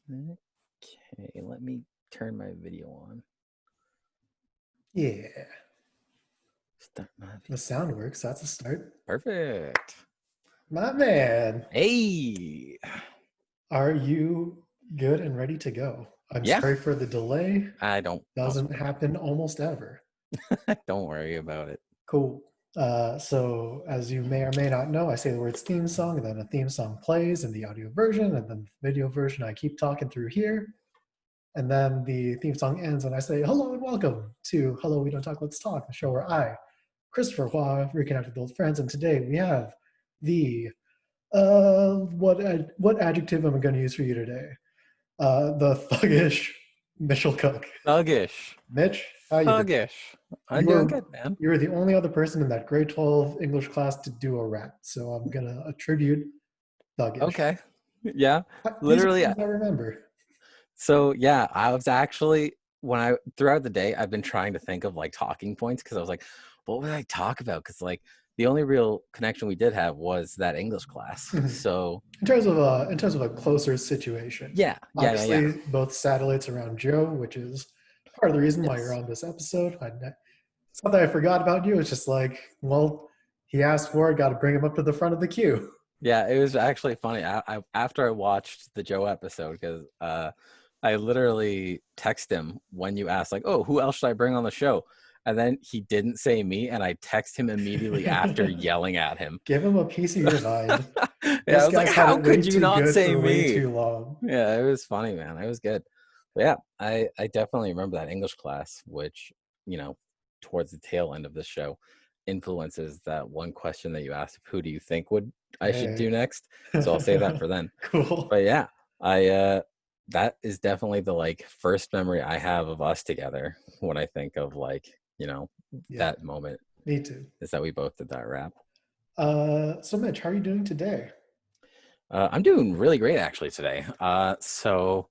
Okay, let me turn my video on. Yeah, Start my the video. sound works. That's a start. Perfect. My man, Hey. are you good and ready to go? I'm Yeah. sorry for the delay. I don't Doesn't sweat. happen almost ever. Don't worry about it. Cool. So, as you may or may not know, I say the words theme song, and then a theme song plays in the audio version, and then the video version, I keep talking through here. And then the theme song ends, and I say, hello and welcome to Hello, We Don't Talk, Let's Talk, the show where I, Christopher Hua, reconnect with old friends. And today we have the what adjective am I going to use for you today? The thuggish Mitchell Cook. Thuggish. Mitch, how you doing? Thuggish. I'm You doing were good, man. you were the only other person in that grade 12 English class to do a rap, so I'm gonna attribute thuggish. Okay. Yeah. These are Literally. things I remember. So yeah, I was actually throughout the day I've been trying to think of like talking points because I was like, what would I talk about? Because like the only real connection we did have was that English class. So In terms of a closer situation, yeah. obviously both satellites around Joe, which is part of the reason why you're Yes. on this episode. It's not that I forgot about you. It's just like, well, he asked for it. Got to bring him up to the front of the queue. Yeah, it was actually funny. I after I watched the Joe episode because I literally text him when you asked like, oh, who else should I bring on the show? And then he didn't say me, and I text him immediately after yelling at him. Give him a piece of your mind. Yeah, I This was like, guy's had how it way could you too not good say for way me? too long. Yeah, it was funny, man. It was good. But yeah, I definitely remember that English class, which, you know, towards the tail end of the show influences that one question that you asked of who do you think would I should Hey. do next. So I'll save that for then. Cool. But yeah, I that is definitely the like first memory I have of us together when I think of like, Yeah, that moment me too. is that we both did that rap. So Mitch, how are you doing today? I'm doing really great actually today. So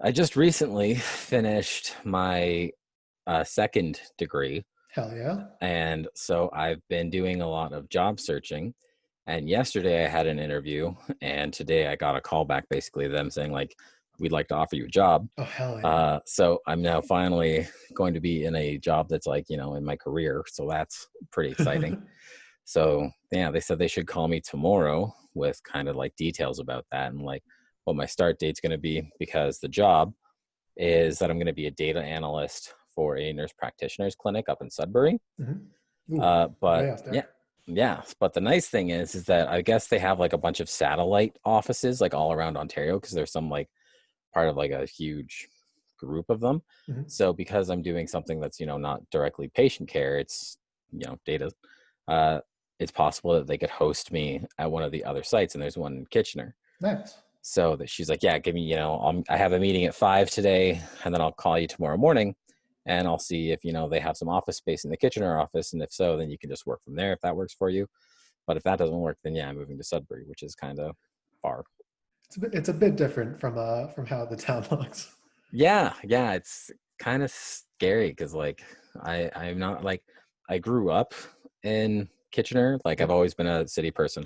I just recently finished my second degree, Hell yeah. and so I've been doing a lot of job searching. And yesterday I had an interview, and today I got a call back, basically them saying like, "We'd like to offer you a job." Oh hell yeah. So I'm now finally going to be in a job that's like in my career, so that's pretty exciting. So yeah, they said they should call me tomorrow with kind of like details about that and like what my start date's going to be, because the job is that I'm going to be a data analyst for a nurse practitioner's clinic up in Sudbury. Ooh, But way out yeah, there. yeah. But the nice thing is that I guess they have like a bunch of satellite offices like all around Ontario because there's some like part of like a huge group of them. Mhm. So because I'm doing something that's not directly patient care, it's data. Uh, it's possible that they could host me at one of the other sites, and there's one in Kitchener. Nice. So that she's like, yeah, give me, I have a meeting at 5 today, and then I'll call you tomorrow morning, and I'll see if they have some office space in the Kitchener office, and if so, then you can just work from there if that works for you. But if that doesn't work, then yeah, I'm moving to Sudbury, which is kind of far. It's a bit different from how the town looks. Yeah, it's kind of scary because like I'm not like I grew up in Kitchener, like I've Yep. always been a city person,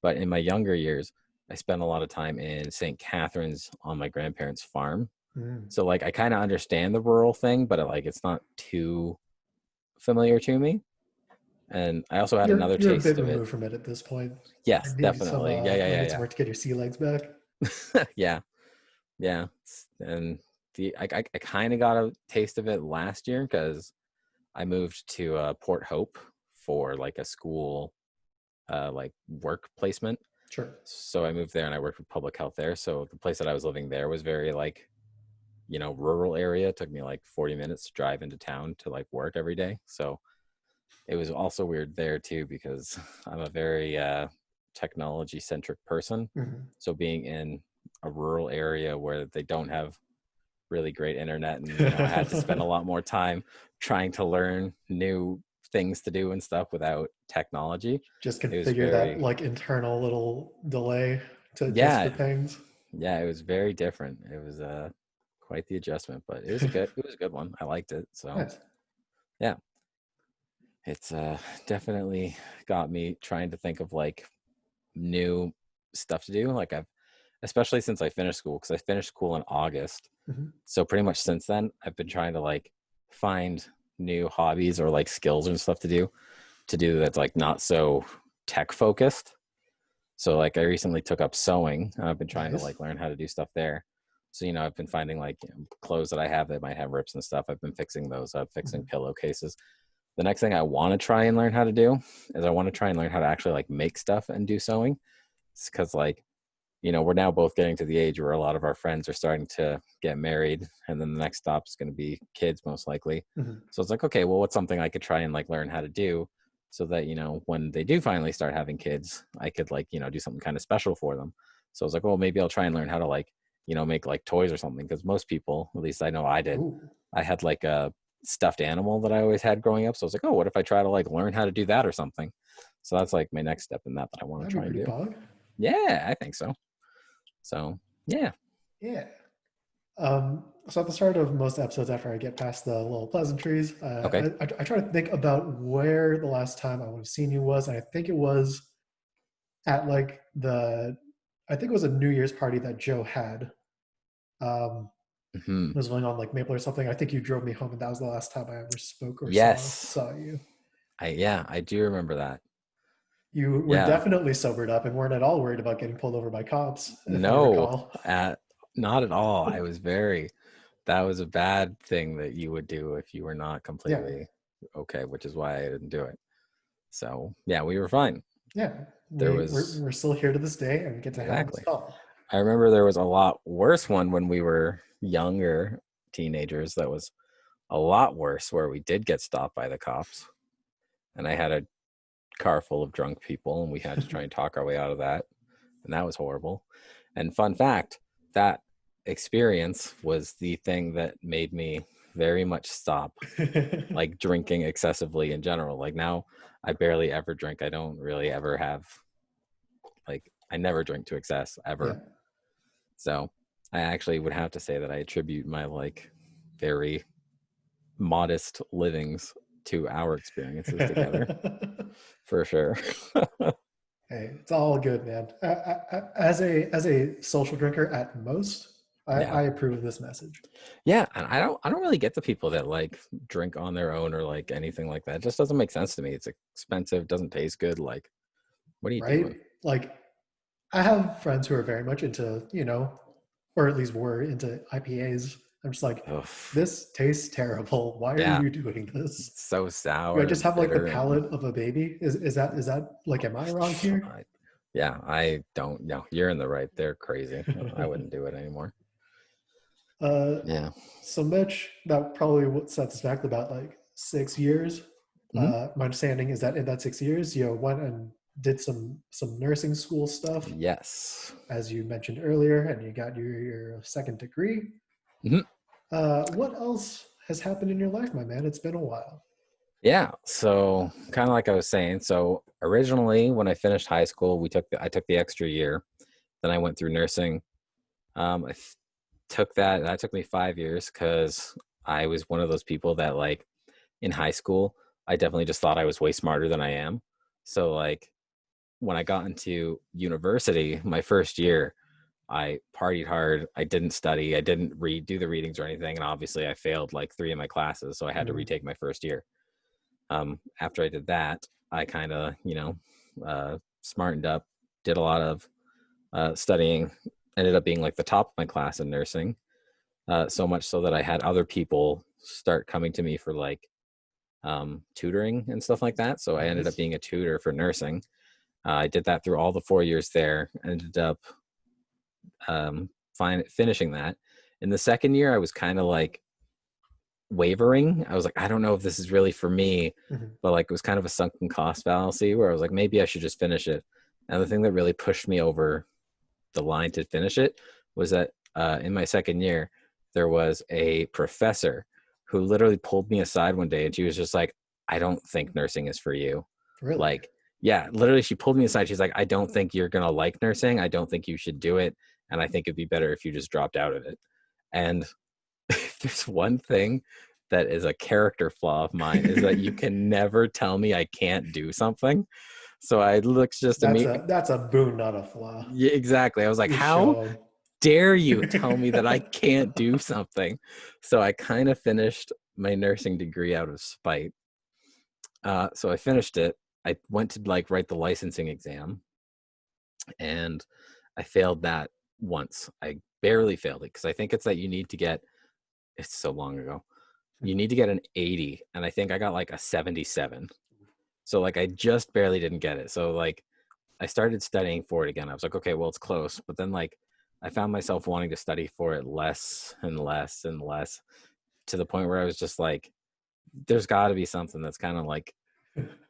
but in my younger years, I spent a lot of time in St. Catharines on my grandparents' farm. Mm. So like I kind of understand the rural thing, but like it's not too familiar to me. And I also had You're another you're a taste bit of it. removed from it at this point. Yes, Might need some definitely. Yeah, yeah, might yeah, need some work to get your sea legs back. yeah. Yeah, yeah. And I kind of got a taste of it last year because I moved to Port Hope for like a school like work placement. Sure. So I moved there and I worked with public health there. So the place that I was living there was very like, rural area. It took me like 40 minutes to drive into town to like work every day. So it was also weird there too because I'm a very technology centric person. Mhm. So being in a rural area where they don't have really great internet, and I had to spend a lot more time trying to learn new things to do and stuff without technology. Just It was configure that very, like internal little delay to just for yeah, pings. yeah, it was very different. It was quite the adjustment, but it was a good one. I liked it. So Nice. yeah, it's definitely got me trying to think of like new stuff to do. Like especially since I finished school, because I finished school in August. Mhm. So pretty much since then, I've been trying to like find new hobbies or like skills and stuff to do that's like not so tech focused. So like I recently took up sewing. I've been trying to Nice. like learn how to do stuff there. So I've been finding like clothes that I have that might have rips and stuff. I've been fixing those up, fixing Mhm. pillowcases. The next thing I want to try and learn how to do is I want to try and learn how to actually like make stuff and do sewing. Because like we're now both getting to the age where a lot of our friends are starting to get married, and then the next stop is going to be kids, most likely. Mhm. So it's like, okay, well, what's something I could try and like learn how to do so that, when they do finally start having kids, I could like, do something kind of special for them. So I was like, well, maybe I'll try and learn how to like, make like toys or something. Because most people, at least I know I did, Ooh, I had like a stuffed animal that I always had growing up. So I was like, oh, what if I try to like learn how to do that or something? So that's like my next step in that I want to that'd be try and pretty do. pog. Yeah, I think so. So yeah. Yeah. So at the start of most episodes, after I get past the little pleasantries, Okay. I try to think about where the last time I would have seen you was, and I think it was at like I think it was a New Year's party that Joe had. Hmm. It was going on like Maple or something. I think you drove me home, and that was the last time I ever spoke or Yes. saw you. I do remember that. You were Yeah. definitely sobered up and weren't at all worried about getting pulled over by cops, if I No, recall. not at all. I was very, that was a bad thing that you would do if you were not Yeah, completely okay, which is why I didn't do it. So yeah, we were fine. yeah. There We're was still here to this day and get to have this exactly. call. I remember there was a lot worse one when we were younger teenagers that was a lot worse where we did get stopped by the cops. And I had a car full of drunk people and we had to try and talk our way out of that. And that was horrible. And fun fact, that experience was the thing that made me very much stop like drinking excessively in general. Like now I barely ever drink. I don't really ever have like I never drink to excess Yeah. ever. So I actually would have to say that I attribute my like very modest livings to our experiences together for sure. Hey, it's all good, man. As a social drinker, at most, Yeah. I approve of this message. Yeah, and I don't really get the people that like drink on their own or like anything like that. It just doesn't make sense to me. It's expensive, doesn't taste good. Like, what are you Right? doing? Like, I have friends who are very much into, or at least were into IPAs. I'm just like, Ugh. this tastes terrible. Why are Yeah, you doing this? it's so Do I sour just and have like the bitter and palate of a baby? Is that like, am I wrong here? I, yeah, I don't know. You're in the right. They're crazy. I wouldn't do it anymore. uh, Yeah. so Mitch, that probably what sets us back about like 6 years. Hmm. My understanding is that in that 6 years, you went and did some nursing school stuff, Yes. as you mentioned earlier, and you got your second degree. Hmm. What else has happened in your life, my man? It's been a while. Yeah. So kind of like I was saying. So originally, when I finished high school, I took the extra year. Then I went through nursing. I took that. That took me 5 years because I was one of those people that like in high school, I definitely just thought I was way smarter than I am. So like when I got into university, my first year, I partied hard. I didn't study. I didn't do the readings or anything. And obviously I failed like three of my classes. So I had to Mhm. retake my first year. After I did that, I kind of, smartened up, did a lot of studying, ended up being like the top of my class in nursing. So much so that I had other people start coming to me for like tutoring and stuff like that. So I ended up Nice. being a tutor for nursing. I did that through all the 4 years there. Ended up finishing that. In the second year, I was kind of like wavering. I was like, I don't know if this is really for me, Mhm. but like it was kind of a sunken cost fallacy where I was like, maybe I should just finish it. And the thing that really pushed me over the line to finish it was that in my second year, there was a professor who literally pulled me aside one day and she was just like, I don't think nursing is for you. Really? Like, yeah, literally, she pulled me aside. She's like, I don't think you're going to like nursing. I don't think you should do it. And I think it'd be better if you just dropped out of it. And if there's one thing that is a character flaw of mine is that you can never tell me I can't do something. So I looked just to me. That's a boon, not a flaw. Yeah, exactly. I was like, You how show dare you tell me that I them. can't do something? So I kind of finished my nursing degree out of spite. So I finished it. I went to like write the licensing exam, and I failed that once. I barely failed it because I think it's that you need to get, it's so long ago, you need to get an 80, and I think I got like a 77. So like I just barely didn't get it. So like I started studying for it again. I was like, okay, well, it's close. But then like I found myself wanting to study for it less and less and less, to the point where I was just like, there's got to be something that's kind of like,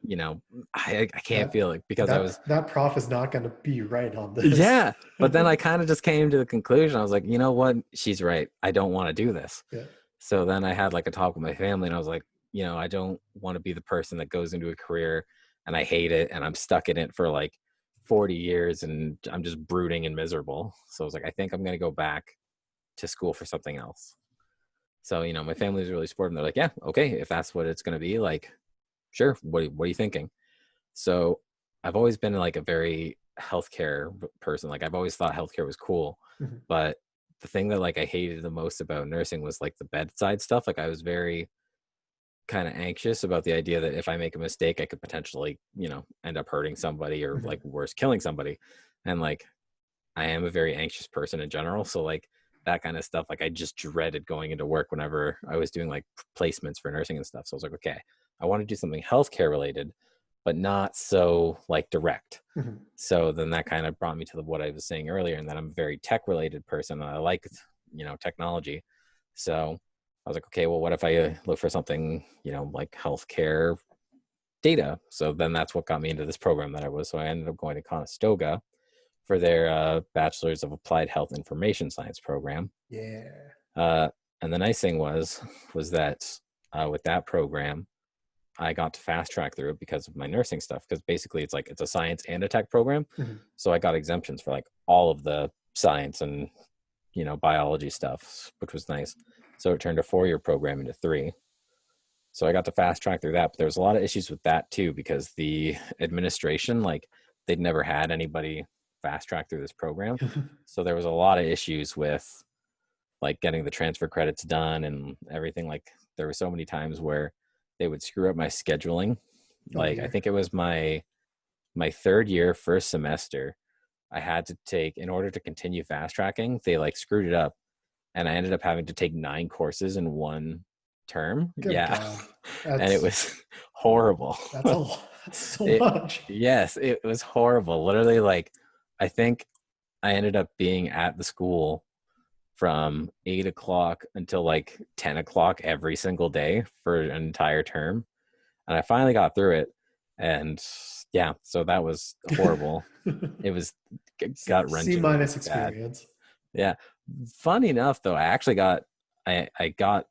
you know, I can't that feel it, because I was, that prof is not going to be right on this. yeah. But then I kind of just came to the conclusion. I was like, you know what? She's right. I don't want to do this. Yeah. So then I had like a talk with my family, and I was like, you know, I don't want to be the person that goes into a career and I hate it and I'm stuck in it for like 40 years and I'm just brooding and miserable. So I was like, I think I'm going to go back to school for something else. So, you know, my family was really supportive. They're like, yeah, okay, if that's what it's going to be, like, sure. What are you thinking? So I've always been like a very healthcare person. Like I've always thought healthcare was cool, Mhm. but the thing that like I hated the most about nursing was like the bedside stuff. Like I was very kind of anxious about the idea that if I make a mistake, I could potentially, you know, end up hurting somebody, or Mhm. like worse, killing somebody. And like I am a very anxious person in general. So like that kind of stuff, like I just dreaded going into work whenever I was doing like placements for nursing and stuff. So I was like, okay, I want to do something healthcare related, but not so like direct. Mhm. So then that kind of brought me to what I was saying earlier, and that I'm a very tech related person, and I like, you know, technology. So I was like, okay, well, what if I look for something, you know, like healthcare data? So then that's what got me into this program that I was. So I ended up going to Conestoga for their Bachelor's of Applied Health Information Science program. Yeah. Uh, and the nice thing was that with that program, I got to fast track through it because of my nursing stuff. Because basically, it's like it's a science and a tech program, Mhm. so I got exemptions for like all of the science and, you know, biology stuff, which was nice. So it turned a 4-year program into 3. So I got to fast track through that. But there's a lot of issues with that too, because the administration, like, they'd never had anybody fast track through this program. So there was a lot of issues with like getting the transfer credits done and everything. Like there were so many times where they would screw up my scheduling. Oh Like I dear. think it was my third year, first semester, I had to take, in order to continue fast tracking, they like screwed it up, and I ended up having to take 9 courses in one term. Good Yeah. God. And it That's was horrible. that's a lot. That's so It, much. yes, it was horrible. Literally, like, I think I ended up being at the school from 8 o'clock until like 10 o'clock every single day for an entire term. And I finally got through it. And yeah, so that was horrible. It was gut C wrenchingly minus bad. experience. Yeah. Funny enough, though, I actually got, I got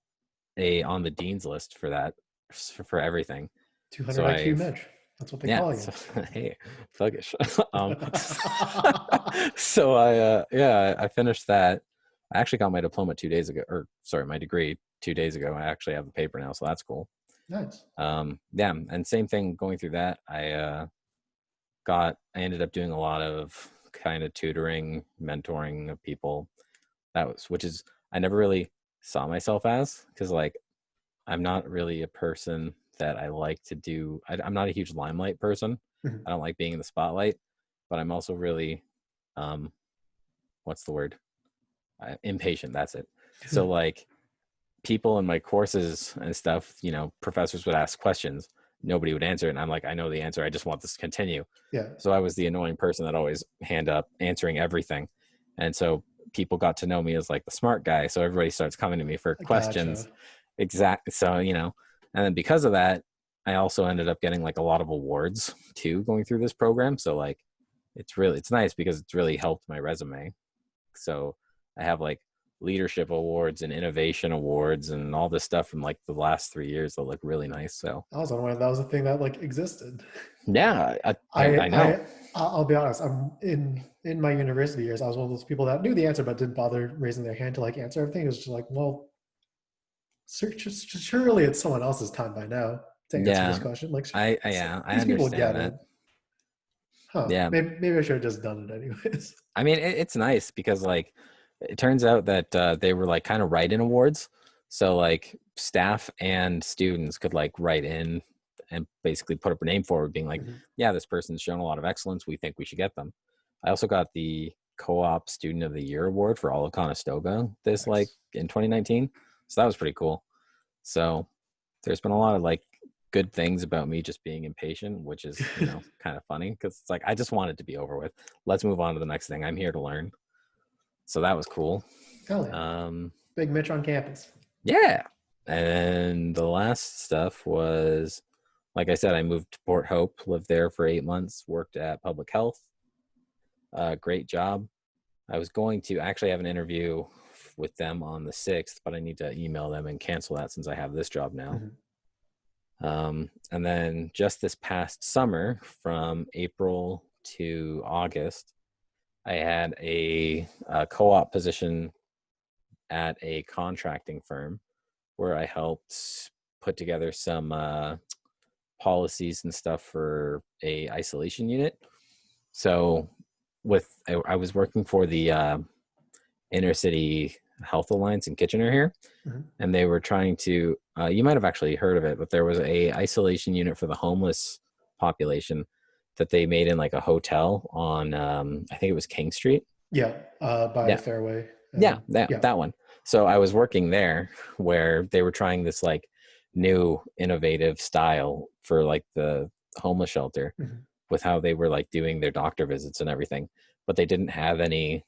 a on the dean's list for that, for everything. 200 So IQ I've, Mitch. That's what they yeah. call you. So, hey, thuggish. So yeah, I finished that. I actually got my diploma 2 days ago, or sorry, my degree 2 days ago. I actually have the paper now, so that's cool. Nice. Yeah, and same thing going through that. I ended up doing a lot of kind of tutoring, mentoring of people. Which is, I never really saw myself as, because like I'm not really a person that I like to do. I'm not a huge limelight person. Mhm. I don't like being in the spotlight, but I'm also really, um, what's the word? Impatient. That's it. So like people in my courses and stuff, you know, professors would ask questions, nobody would answer it, and I'm like, I know the answer, I just want this to continue. Yeah. So I was the annoying person that always hand up answering everything. And so people got to know me as like the smart guy, so everybody starts coming to me for questions. Gotcha. Exactly. So, you know, and then because of that, I also ended up getting like a lot of awards too going through this program. So like it's nice because it's really helped my resume. So I have like leadership awards and innovation awards and all this stuff from like the last 3 years that look really nice. So I was unaware that was a thing that like existed. yeah, I I know. I'll be honest. I'm in my university years. I was one of those people that knew the answer but didn't bother raising their hand to like answer everything. It was just like, well, surely it's someone else's time by now to answer this Yeah, question. Like yeah, I these people get understand that. it. Huh. Yeah. Maybe I should have just done it anyways. I mean, it's nice because like it turns out that they were like kind of write-in awards. So like staff and students could like write in and basically put up a name forward being like, Mhm. yeah, this person's shown a lot of excellence. We think we should get them. I also got the Co-op Student of the Year award for all of Conestoga this like Nice. in 2019. So that was pretty cool. So there's been a lot of like good things about me just being impatient, which is, kind of funny because it's like I just want it to be over with. Let's move on to the next thing. I'm here to learn. So that was cool. Hell yeah. Um, Big Mitch on campus. yeah. And the last stuff was, like I said, I moved to Port Hope, lived there for 8 months, worked at public health. Great job. I was going to actually have an interview with them on the 6th, but I need to email them and cancel that since I have this job now. Mhm. And then just this past summer, from April to August, I had a co-op position at a contracting firm where I helped put together some policies and stuff for a isolation unit. So I was working for the Inner City Health Alliance in Kitchener here, Mhm. and they were trying to you might have actually heard of it, but there was a isolation unit for the homeless population that they made in like a hotel on I think it was King Street. Yeah, by Yeah, Fairway yeah, and that yeah. that one. So I was working there where they were trying this like new innovative style for like the homeless shelter Mhm. with how they were like doing their doctor visits and everything, but they didn't have any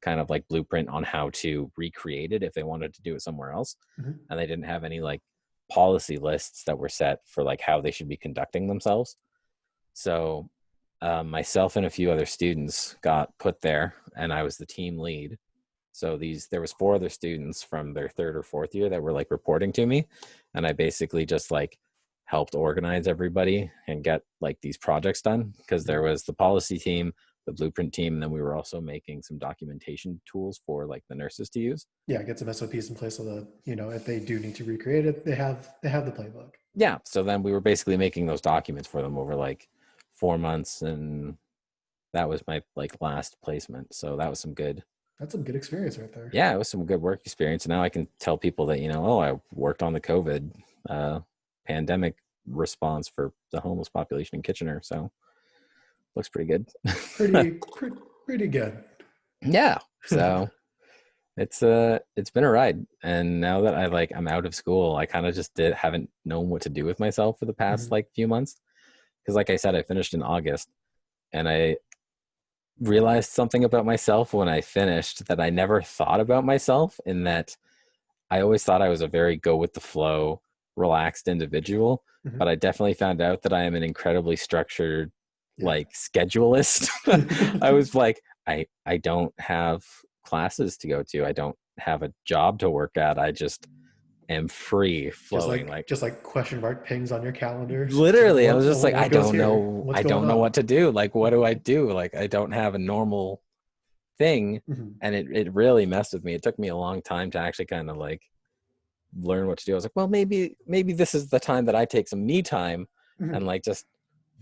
kind of like blueprint on how to recreate it if they wanted to do it somewhere else, Mhm. and they didn't have any like policy lists that were set for like how they should be conducting themselves. So myself and a few other students got put there, and I was the team lead. So there was 4 other students from their 3rd or 4th year that were like reporting to me, and I basically just like helped organize everybody and get like these projects done because there Mhm. was the policy team, the blueprint team, and then we were also making some documentation tools for like the nurses to use. Yeah, get some SOPs in place so that if they do need to recreate it, they have the playbook. Yeah, so then we were basically making those documents for them over like 4 months, and that was my like last placement. So that was some good. That's some good experience right there. Yeah, it was some good work experience. And now I can tell people that, oh, I worked on the COVID pandemic response for the homeless population in Kitchener. So looks pretty good. Pretty good. Yeah. So it's been a ride. And now that I'm out of school, I kind of just haven't known what to do with myself for the past Mhm. like few months. Because like I said, I finished in August, and I realized something about myself when I finished that I never thought about myself, in that I always thought I was a very go with the flow, relaxed individual, Mhm. but I definitely found out that I am an incredibly structured, Yeah. like schedulist. I was like, I don't have classes to go to. I don't have a job to work at. I just am free just flowing. like Like just like question mark pings on your calendars. It's like literally, I was just like, what goes here? What's I going don't know on? what to do. Like, what do I do? Like, I don't have a normal thing. Mhm. And it really messed with me. It took me a long time to actually kind of like learn what to do. I was like, well, maybe this is the time that I take some me time and Mhm. like just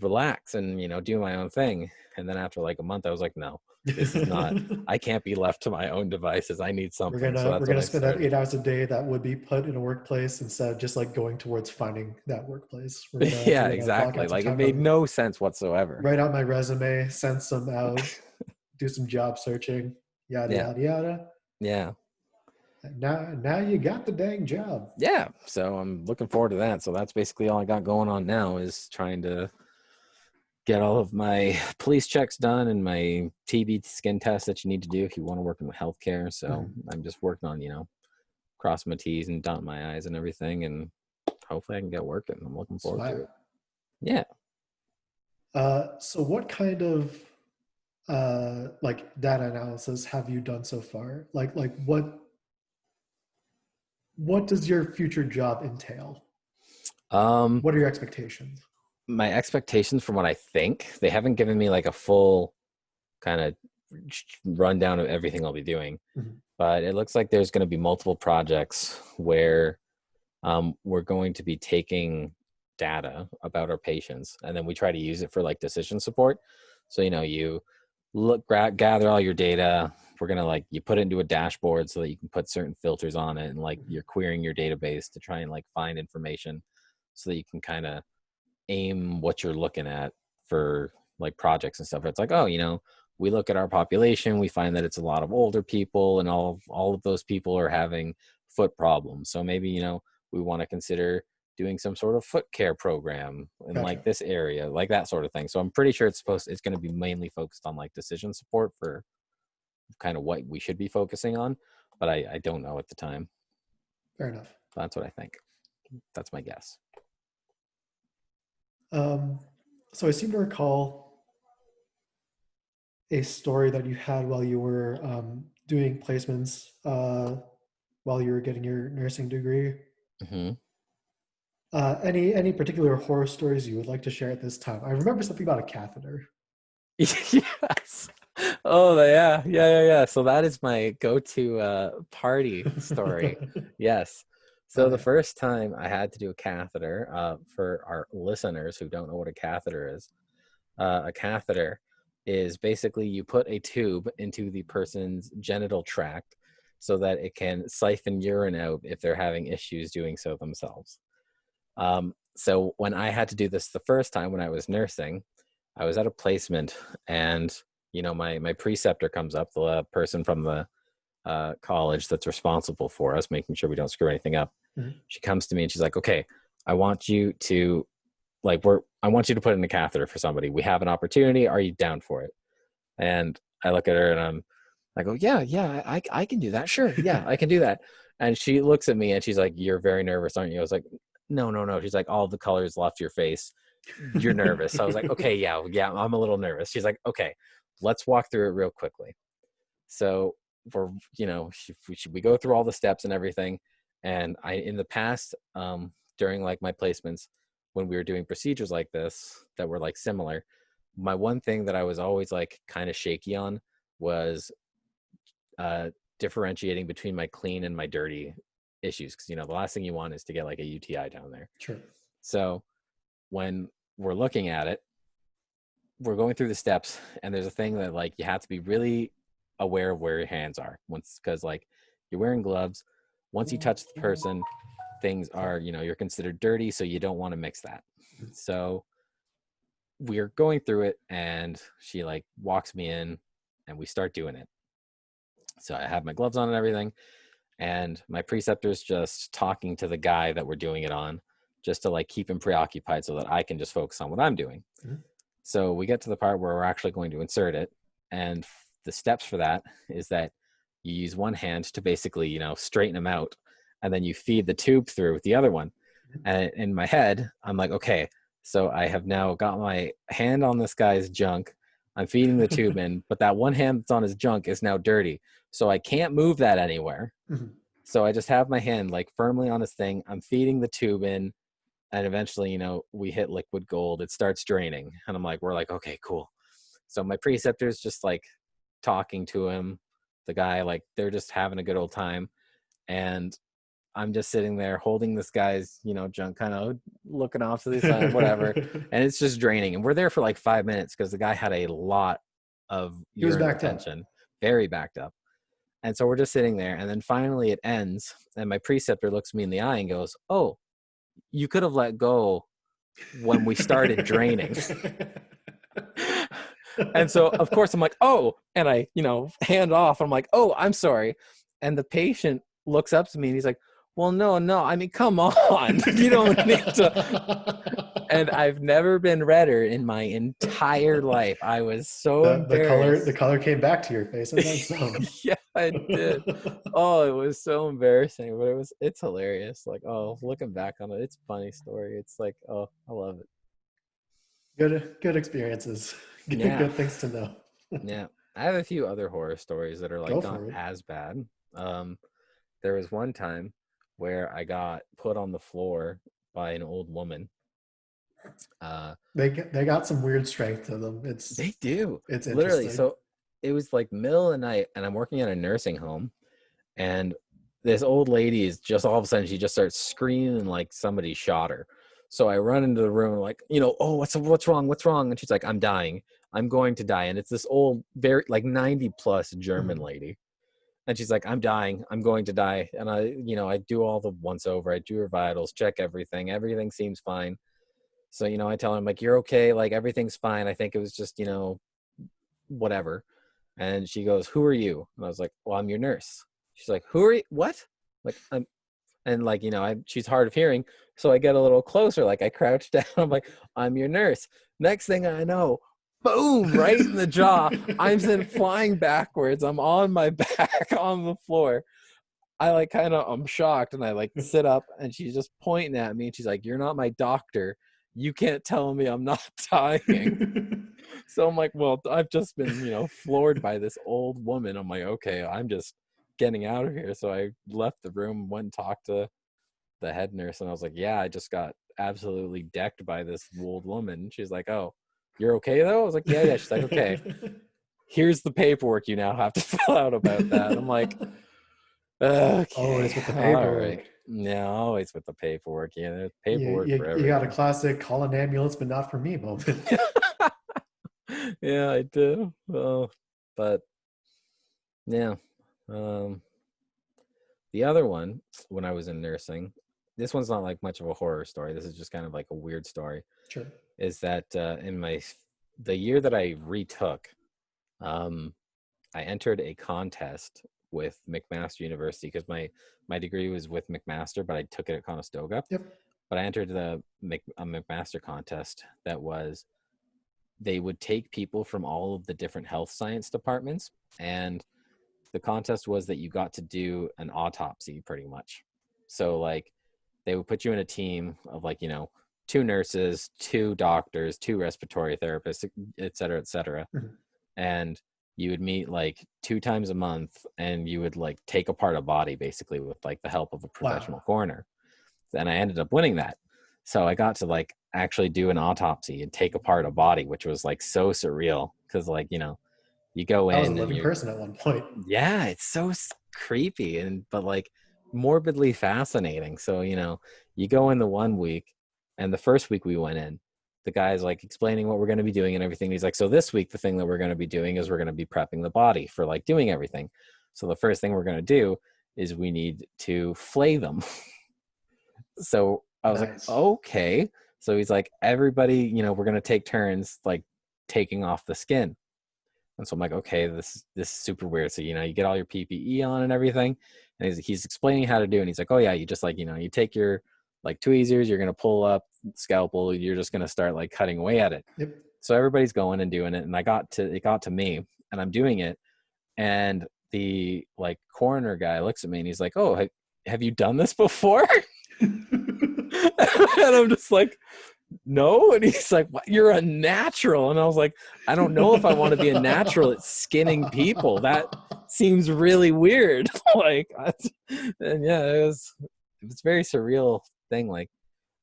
relax and do my own thing. And then after like a month, I was like, no, this is not. I can't be left to my own devices. I need we're something. So gonna we're that's when gonna I spend that started. 8 hours a day that would be put in a workplace instead of just like going towards finding that workplace. We're gonna Yeah, we're gonna block exactly. out some Like it time made to no sense whatsoever. write out my resume, send some out, do some job searching, yada Yeah, yada yada. yeah, And now you got the dang job. yeah. So I'm looking forward to that. So that's basically all I got going on now, is trying to get all of my police checks done and my TB skin test that you need to do if you want to work in healthcare. So Mhm. I'm just working on, crossing my T's and dotting my I's and everything, and hopefully I can get working. I'm looking forward to Swag. it. Yeah. So what kind of like data analysis have you done so far? Like what does your future job entail? Um, What are your expectations? my expectations from what I think, they haven't given me like a full kind of rundown of everything I'll be doing, Mhm. but it looks like there's going to be multiple projects where we're going to be taking data about our patients, and then we try to use it for like decision support. So, you gather all your data. We're going to like, you put it into a dashboard so that you can put certain filters on it, and like Mhm. you're querying your database to try and like find information so that you can kind of aim what you're looking at for like projects and stuff. It's like, oh, we look at our population, we find that it's a lot of older people, and all of those people are having foot problems. So maybe, we want to consider doing some sort of foot care program in like Gotcha. this area, like that sort of thing. So I'm pretty sure it's going to be mainly focused on like decision support for kind of what we should be focusing on, but I don't know at the time. Fair enough. That's what I think. That's my guess. Um, so I seem to recall a story that you had while you were doing placements while you were getting your nursing degree. Hmm. Any particular horror stories you would like to share at this time? I remember something about a catheter. Yes. Oh yeah. So that is my go-to party story. Yes. So Oh the yeah. first time I had to do a catheter, for our listeners who don't know what a catheter is, a catheter is basically you put a tube into the person's genital tract so that it can siphon urine out if they're having issues doing so themselves. So when I had to do this the first time when I was nursing, I was at a placement, and my preceptor comes up, the person from the college that's responsible for us, making sure we don't screw anything up. Mhm. She comes to me and she's like, "Okay, I want you to I want you to put in a catheter for somebody. We have an opportunity. Are you down for it?" And I look at her and I go, "Yeah, I can do that. Sure, yeah, I can do that." And she looks at me and she's like, "You're very nervous, aren't you?" I was like, "No, no, no." She's like, "All the colors left your face. You're nervous." So I was like, "Okay, yeah, I'm a little nervous." She's like, "Okay, let's walk through it real quickly." So for we go through all the steps and everything. And I, in the past, during like my placements, when we were doing procedures like this that were like similar, my one thing that I was always like kind of shaky on was uh, differentiating between my clean and my dirty issues, because the last thing you want is to get like a UTI down there. Sure. So when we're looking at it, we're going through the steps, and there's a thing that like you have to be really aware of where your hands are once, because like you're wearing gloves. Once you touch the person, things are, you're considered dirty, so you don't want to mix that. So we're going through it, and she like walks me in, and we start doing it. So I have my gloves on and everything, and my preceptor's just talking to the guy that we're doing it on, just to like keep him preoccupied so that I can just focus on what I'm doing. Mhm. So we get to the part where we're actually going to insert it, and the steps for that is that you use one hand to basically, straighten them out, and then you feed the tube through with the other one. And in my head, I'm like, okay, so I have now got my hand on this guy's junk. I'm feeding the tube in, but that one hand that's on his junk is now dirty. So I can't move that anywhere. Mhm. So I just have my hand like firmly on his thing. I'm feeding the tube in, and eventually, we hit liquid gold. It starts draining, and we're like, okay, cool. So my preceptor's just like talking to him, the guy, like they're just having a good old time, and I'm just sitting there holding this guy's, junk, kind of looking off to the side, whatever, and it's just draining. And we're there for like 5 minutes because the guy had a lot of He was urine backed up. retention, very backed up. And so we're just sitting there, and then finally it ends, and my preceptor looks me in the eye and goes, "Oh, you could have let go when we started draining." And so of course I'm like, "Oh," and I, hand off. I'm like, "Oh, I'm sorry." And the patient looks up to me and he's like, "Well, no, I mean, come on." You don't need to. And I've never been redder in my entire life. I was so The embarrassed. color came back to your face and then some. Yeah, I did. Oh, it was so embarrassing, but it's hilarious. Like, oh, looking back on it, it's a funny story. It's like, oh, I love it. Good experiences. Yeah. Good things to know. Yeah. I have a few other horror stories that are like Go not for it. as bad. Um, there was one time where I got put on the floor by an old woman. Uh, They got some weird strength to them. they do, It's literally. interesting. So it was like middle of the night, and I'm working at a nursing home, and this old lady is just all of a sudden she just starts screaming like somebody shot her. So I run into the room like, "Oh, what's wrong? What's wrong?" And she's like, "I'm dying. I'm going to die. And it's this old, very like 90 plus German Mhm. lady. And she's like, I'm dying. I'm going to die. And I do all the once over. I do her vitals, check everything. Everything seems fine. So, I tell her, I'm like, you're okay. Like, everything's fine. I think it was just, whatever. And she goes, who are you? And I was like, well, I'm your nurse. She's like, who are you? What? Like, and like, she's hard of hearing. So I get a little closer. Like, I crouch down. I'm like, I'm your nurse. Next thing I know, boom, right in the jaw. I'm sent flying backwards. I'm on my back on the floor. I'm shocked, and I like sit up, and she's just pointing at me, and she's like, you're not my doctor. You can't tell me I'm not dying. So I'm like, well, I've just been, floored by this old woman. I'm like, okay, I'm just getting out of here. So I left the room, went and talked to the head nurse, and I was like, yeah, I just got absolutely decked by this old woman. She's like, oh, you're okay though? I was like, yeah, yeah. She's like, okay, here's the paperwork you now have to fill out about that. I'm like, Always okay, with the all right. paperwork. Yeah, always with the paperwork. Yeah, there's paperwork for You got a everything. classic call an ambulance, but not for me moment. Yeah, I do. Well, but yeah. Um, the other one, when I was in nursing, this one's not like much of a horror story. This is just kind of like a weird story. Sure. Is that the year that I retook, um, I entered a contest with McMaster University because my degree was with McMaster, but I took it at Conestoga. Yep. But I entered a McMaster contest that was they would take people from all of the different health science departments, and the contest was that you got to do an autopsy pretty much. So like they would put you in a team of like, two nurses, two doctors, two respiratory therapists, et cetera, et cetera. Mhm. And you would meet like 2 times a month, and you would like take apart a body basically with like the help of a Wow. professional coroner. And I ended up winning that. So I got to like actually do an autopsy and take apart a body, which was like so surreal because like, you go I was a in and living you're, person at one point. yeah, it's so creepy but like morbidly fascinating. So, you go in the one week, and the first week we went in, the guy's like explaining what we're going to be doing and everything. He's like, so this week, the thing that we're going to be doing is we're going to be prepping the body for like doing everything. So the first thing we're going to do is we need to flay them. So I was like, Nice. okay. So he's like, everybody, we're going to take turns like taking off the skin. And so I'm like, okay, this is super weird. So, you get all your PPE on and everything. And he's explaining how to do it. And he's like, oh yeah, you just like, you take your like tweezers, you're going to pull up scalpel. You're just going to start like cutting away at it. Yep. So everybody's going and doing it. And it got to me, and I'm doing it. And the like coroner guy looks at me and he's like, oh, have you done this before? And I'm just like, no. And he's like, what? You're a natural. And I was like, I don't know if I want to be a natural at skinning people. That seems really weird. Like, and yeah, it's very surreal thing. Like,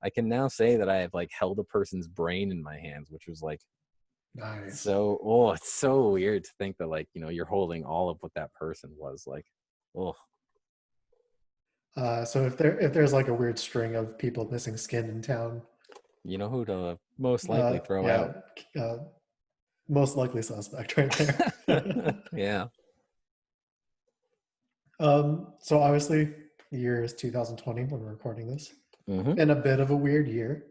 I can now say that I have like held a person's brain in my hands, which was like Nice. it's so weird to think that like, you're holding all of what that person was like. Oh, So if there's like a weird string of people missing skin in town, you know who to most likely throw yeah, out. uh, most likely suspect right there. Yeah. So obviously, the year is 2020 when we're recording this. Hmm. In a bit of a weird year.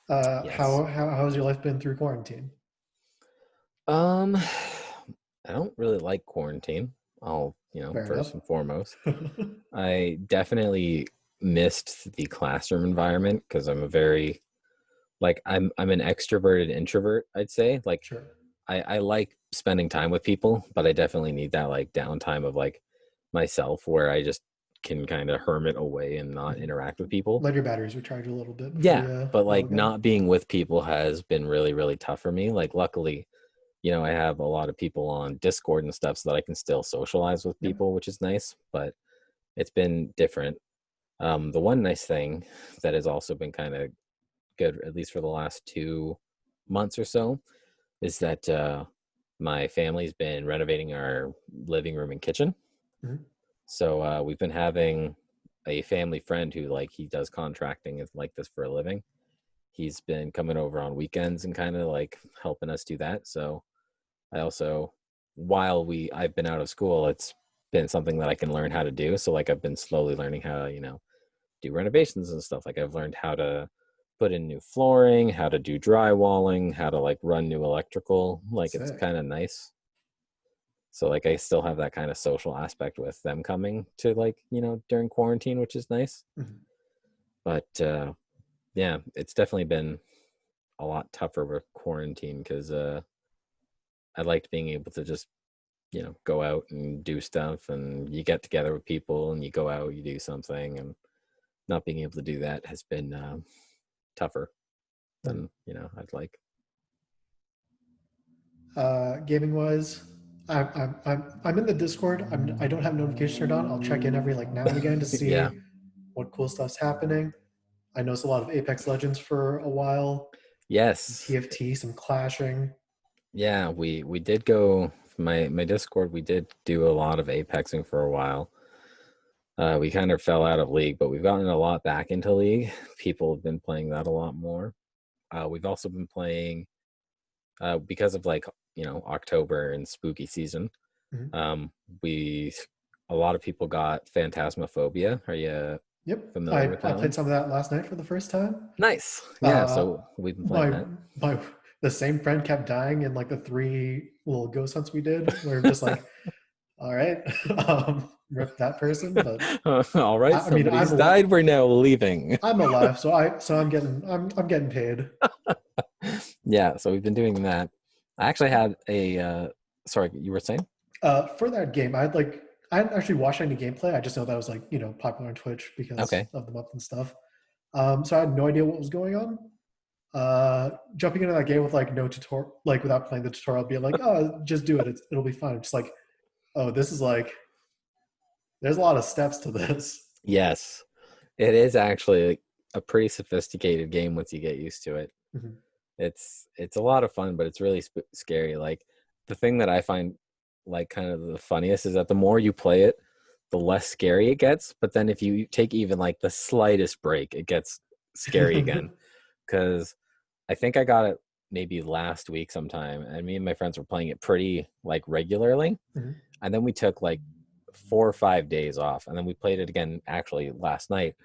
Yes. How's your life been through quarantine? Um, I don't really like quarantine. Fair First enough. and foremost, I definitely missed the classroom environment because I'm a very like I'm an extroverted introvert, I'd say. Like Sure. I like spending time with people, but I definitely need that like downtime of like myself where I just can kind of hermit away and not Mhm. interact with people. Let your batteries recharge a little bit before Yeah, you but go like again. not being with people has been really, really tough for me. Like luckily, I have a lot of people on Discord and stuff so that I can still socialize with Yep. people, which is nice, but it's been different. The one nice thing that has also been kind of good, at least for the last 2 months or so, is that my family's been renovating our living room and kitchen. Mhm. So we've been having a family friend who like he does contracting is like this for a living, he's been coming over on weekends and kind of like helping us do that. So I also, while I've been out of school, it's been something that I can learn how to do. So like I've been slowly learning how to, do renovations and stuff. Like I've learned how to put in new flooring, how to do drywalling, how to like run new electrical. Like it's Sick. kind of nice. So like I still have that kind of social aspect with them coming to like, during quarantine, which is nice. Mhm. But yeah, it's definitely been a lot tougher with quarantine because I liked being able to just, go out and do stuff, and you get together with people and you go out, you do something, and not being able to do that has been tougher Mhm. than, I'd like. Gaming wise, I'm in the Discord. I don't have notifications turned on. I'll check in every like now and again to Yeah. see what cool stuff's happening. I noticed a lot of Apex Legends for a while, some Yes. TFT, some clashing. Yeah, we did go my Discord, we did do a lot of apexing for a while. We kind of fell out of League, but we've gotten a lot back into League. People have been playing that a lot more. We've also been playing because of like, October and spooky season. Mhm. Um, we a lot of people got Phantasmophobia. Are you Yep, familiar with I that played one? some of that last night for the first time. Nice. Yeah, Uh, so we've been playing my that. my the same friend kept dying in like the three little ghost hunts we did. We're just like, all right, rip that person. But All right, I mean, somebody's died. We're now leaving. I'm alive, so I'm getting paid. Yeah, so we've been doing that. I actually had a sorry, you were saying? For that game, I hadn't actually watched any gameplay. I just know that was like popular on Twitch because Okay. of the month and stuff. So I had no idea what was going on. Jumping into that game with like no tutorial, like without playing the tutorial, being like, oh, just do it. It'll be fun. Just like, oh, this is like, there's a lot of steps to this. Yes. It is actually a pretty sophisticated game once you get used to it. Mhm. It's a lot of fun, but it's really scary. Like the thing that I find like kind of the funniest is that the more you play it, the less scary it gets. But then if you take even like the slightest break, it gets scary again. Because I think I got it maybe last week sometime, and me and my friends were playing it pretty like regularly. Mhm. And then we took like 4 or 5 days off, and then we played it again actually last night,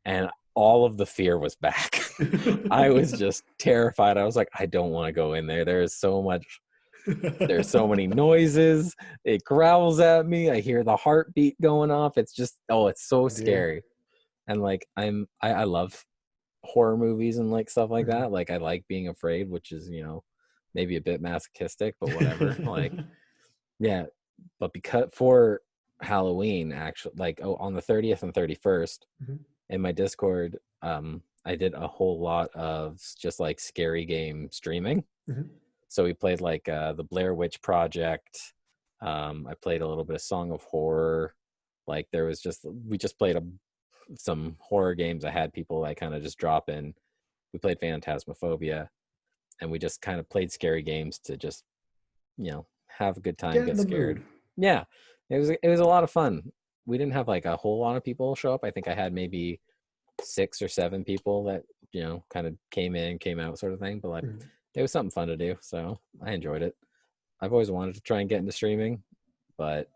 and all of the fear was back. I was just terrified. I was like, I don't want to go in there. There's so many noises. It growls at me. I hear the heartbeat going off. It's just, oh, it's so Oh dear. scary. And like I love horror movies and like stuff like Mhm. that. Like I like being afraid, which is, maybe a bit masochistic, but whatever. Like, yeah. But because for Halloween, actually, like, oh, on the 30th and 31st, Mhm. in my Discord, I did a whole lot of just like scary game streaming. Mhm. So we played like the Blair Witch Project. I played a little bit of Song of Horror. Like there was just we just played some horror games. I had people like kind of just drop in. We played Phantasmophobia, and we just kind of played scary games to just have a good time, Get in get the scared. mood. Yeah, it was a lot of fun. We didn't have like a whole lot of people show up. I think I had maybe 6 or 7 people that kind of came in, came out, sort of thing. But like, Mhm. it was something fun to do, so I enjoyed it. I've always wanted to try and get into streaming, but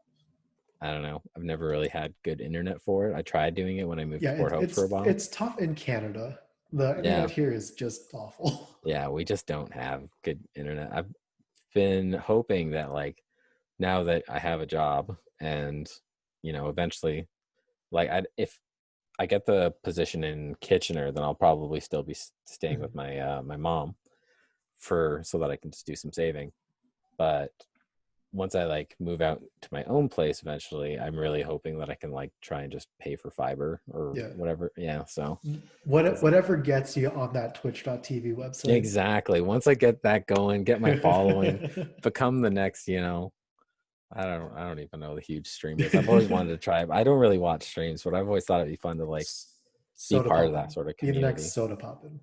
I don't know. I've never really had good internet for it. I tried doing it when I moved Yeah, to Port Hope for a while. it's tough in Canada. The Yeah, internet here is just awful. yeah, we just don't have good internet. I've been hoping that like now that I have a job and eventually like if I get the position in Kitchener, then I'll probably still be staying with Mhm. my mom for so that I can just do some saving. But once I like move out to my own place eventually, I'm really hoping that I can like try and just pay for fiber or Yeah. whatever. Yeah, so What 'cause- whatever gets you on that Twitch.tv website. exactly. Once I get that going, get my following, become the next, I don't even know the huge streamers. I've always wanted to try. I don't really watch streams, but I've always thought it'd be fun to like be Soda part of that poppin'. sort of Be the next community. soda poppin'.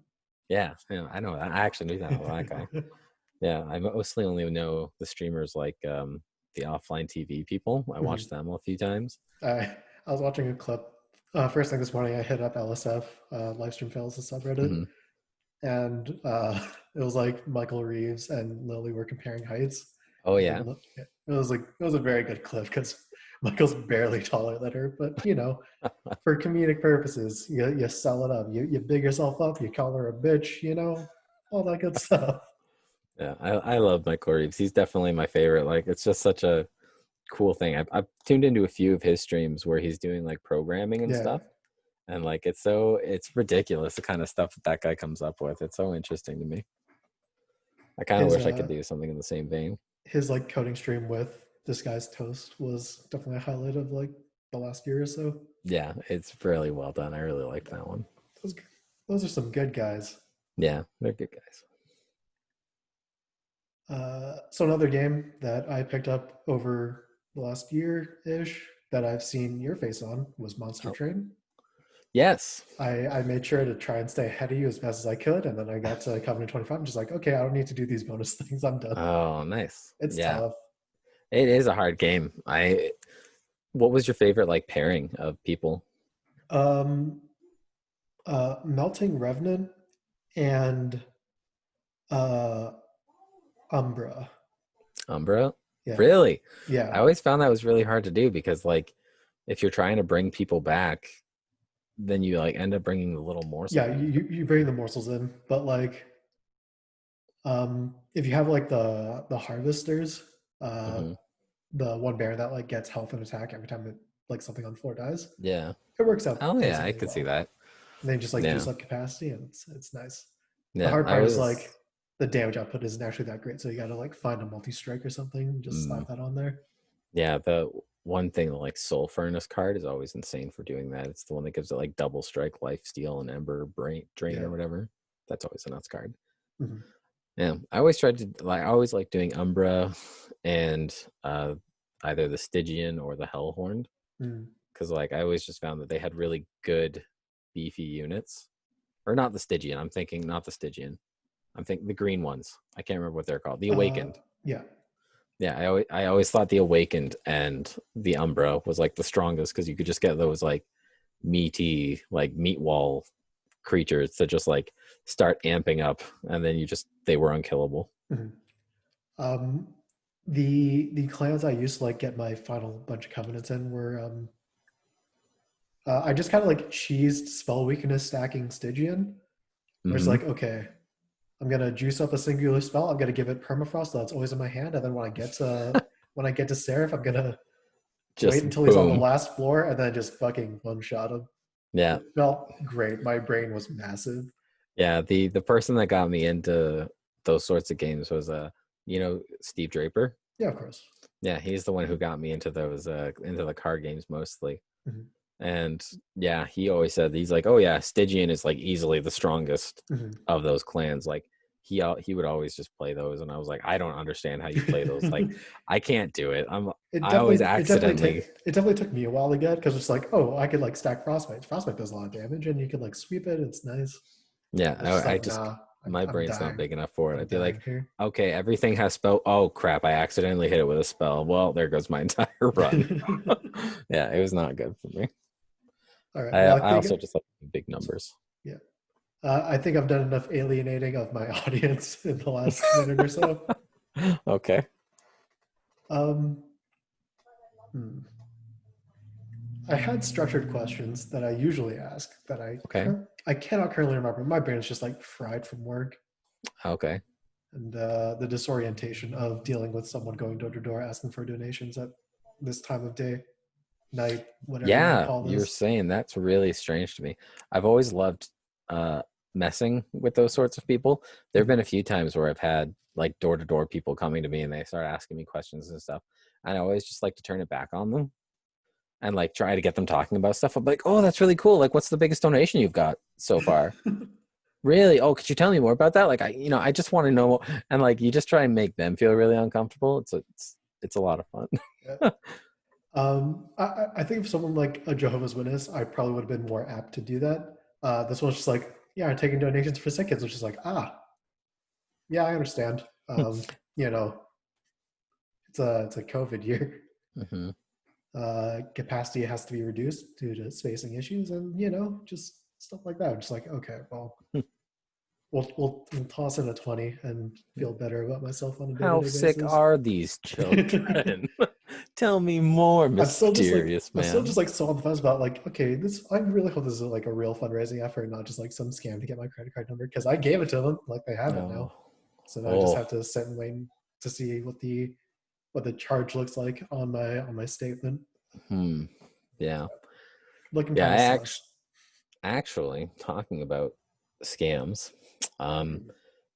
Yeah, yeah, I know that. I actually knew that guy. Yeah, I mostly only know the streamers like the offline TV people. I watched Mhm. them a few times. I was watching a clip. First thing this morning, I hit up LSF, Livestream Fails, the subreddit, Hmm. and it was like Michael Reeves and Lily were comparing heights. Oh And yeah. it was like it was a very good clip because Michael's barely taller than her, but for comedic purposes, you sell it up. You big yourself up. You call her a bitch. All that good stuff. Yeah, I love Michael Reeves. He's definitely my favorite. Like, it's just such a cool thing. I've tuned into a few of his streams where he's doing like programming and Yeah, stuff, and like it's ridiculous the kind of stuff that guy comes up with. It's so interesting to me. I kind of his wish I could do something in the same vein. his like coding stream with this guy's toast was definitely a highlight of like the last year or so. Yeah, it's really well done. I really like that one. Those those are some good guys. Yeah, they're good guys. So another game that I picked up over the last year ish that I've seen your face on was Monster Oh, Train. yes. I made sure to try and stay ahead of you as best as I could, and then I got to Covenant 25. I'm just like, okay, I don't need to do these bonus things. I'm done. Oh, nice. It's Yeah, tough. it is a hard game. What was your favorite like pairing of people? Um, Melting Revenant and uh, Umbra. Umbra? Yeah, Really? I yeah, always found that was really hard to do because like if you're trying to bring people back, then you like end up bringing the little morsel yeah. in. You bring the morsels in, but like if you have like the harvesters, uh, Hmm. the one bear that like gets health and attack every time like something on the floor dies, Yeah. it works out Oh yeah, I decently could see well. that. And then just like juice Yeah. up capacity, and it's nice. The Yeah. hard I part is like was the damage output isn't actually that great, so you got to like find a multi strike or something, and just mm, slap that on there. yeah, the one thing the like soul furnace card is always insane for doing that. It's the one that gives it like double strike, life steal, and ember brain drain Yeah. or whatever. That's always a nuts card. Mhm. Yeah. I always tried to like I always like doing Umbra and either the Stygian or the Hellhorn. Mm. Because like I always just found that they had really good beefy units, or not the Stygian. I'm thinking not the Stygian. I'm thinking the green ones. I can't remember what they're called. The Awakened. Yeah. Yeah, I always thought the Awakened and the Umbra was like the strongest because you could just get those like meaty like meat wall creatures to just like start amping up, and then they were unkillable. Mhm. Um, the clans I used to like get my final bunch of covenants in were I just kind of like cheesed spell weakness stacking Stygian. Where it's Mm-hmm. like, okay, I'm gonna juice up a singular spell. I'm gonna give it permafrost, so that's always in my hand. And then when I get to Seraph, I'm gonna wait Just until he's on the boom. last floor and then just fucking one shot him. Yeah, It felt great. My brain was massive. yeah. The person that got me into those sorts of games was Steve Draper. Yeah, of course. Yeah, he's the one who got me into those into the card games mostly. Hmm. And yeah, he always said he's like, oh yeah, Stygian is like easily the strongest Hmm. of those clans. Like he would always just play those, and I was like, I don't understand how you play those. Like I can't do it. I always accidentally. it definitely took me a while to get because it's like, oh, I could like stack frostbite. Frostbite does a lot of damage, and you could like sweep it. It's nice. Yeah, It's just I like, just nah, my I'm brain's not dying. big enough for it. I'm I'd be dying like, here. okay, everything has spell. Oh crap! I accidentally hit it with a spell. Well, there goes my entire run. Yeah, it was not good for me. All right. I Well, I also just like big numbers. yeah, I think I've done enough alienating of my audience in the last minute or so. Okay. Um, hmm. I had structured questions that I usually ask that Okay. I cannot currently remember. My brain is just like fried from work Okay. and the disorientation of dealing with someone going door to door asking for donations at this time of day, night, whatever you want to Yeah, call you're this. saying that's really strange to me. I've always loved uh messing with those sorts of people. There have Mhm. been a few times where I've had like door to door people coming to me and they start asking me questions and stuff. And I always just like to turn it back on them and like try to get them talking about stuff. I'm like, oh, that's really cool. Like, what's the biggest donation you've got so far? Really? Oh, could you tell me more about that? Like, I just want to know. And like, you just try and make them feel really uncomfortable. It's a lot of fun. Yeah. I think if someone like a Jehovah's Witness, I probably would have been more apt to do that. This one's just like, yeah, I'm taking donations for sick kids, which is like, yeah, I understand. You know, it's a COVID year. Hmm. Capacity has to be reduced due to spacing issues, and just stuff like that. I'm just like, okay, well, we'll toss in a 20 and feel better about myself on a How day-to-day sick basis. are these children? Tell me more, mysterious I'm still man. just like so on the fence about like, okay, this I really hope this is like a real fundraising effort, not just like some scam to get my credit card number because I gave it to them, like they have it now. Oh, So now I just oh, have to sit and wait to see what the charge looks like on my statement. hmm. Yeah. Looking Yeah, kind of sus. actually talking about scams. Um, Mhm.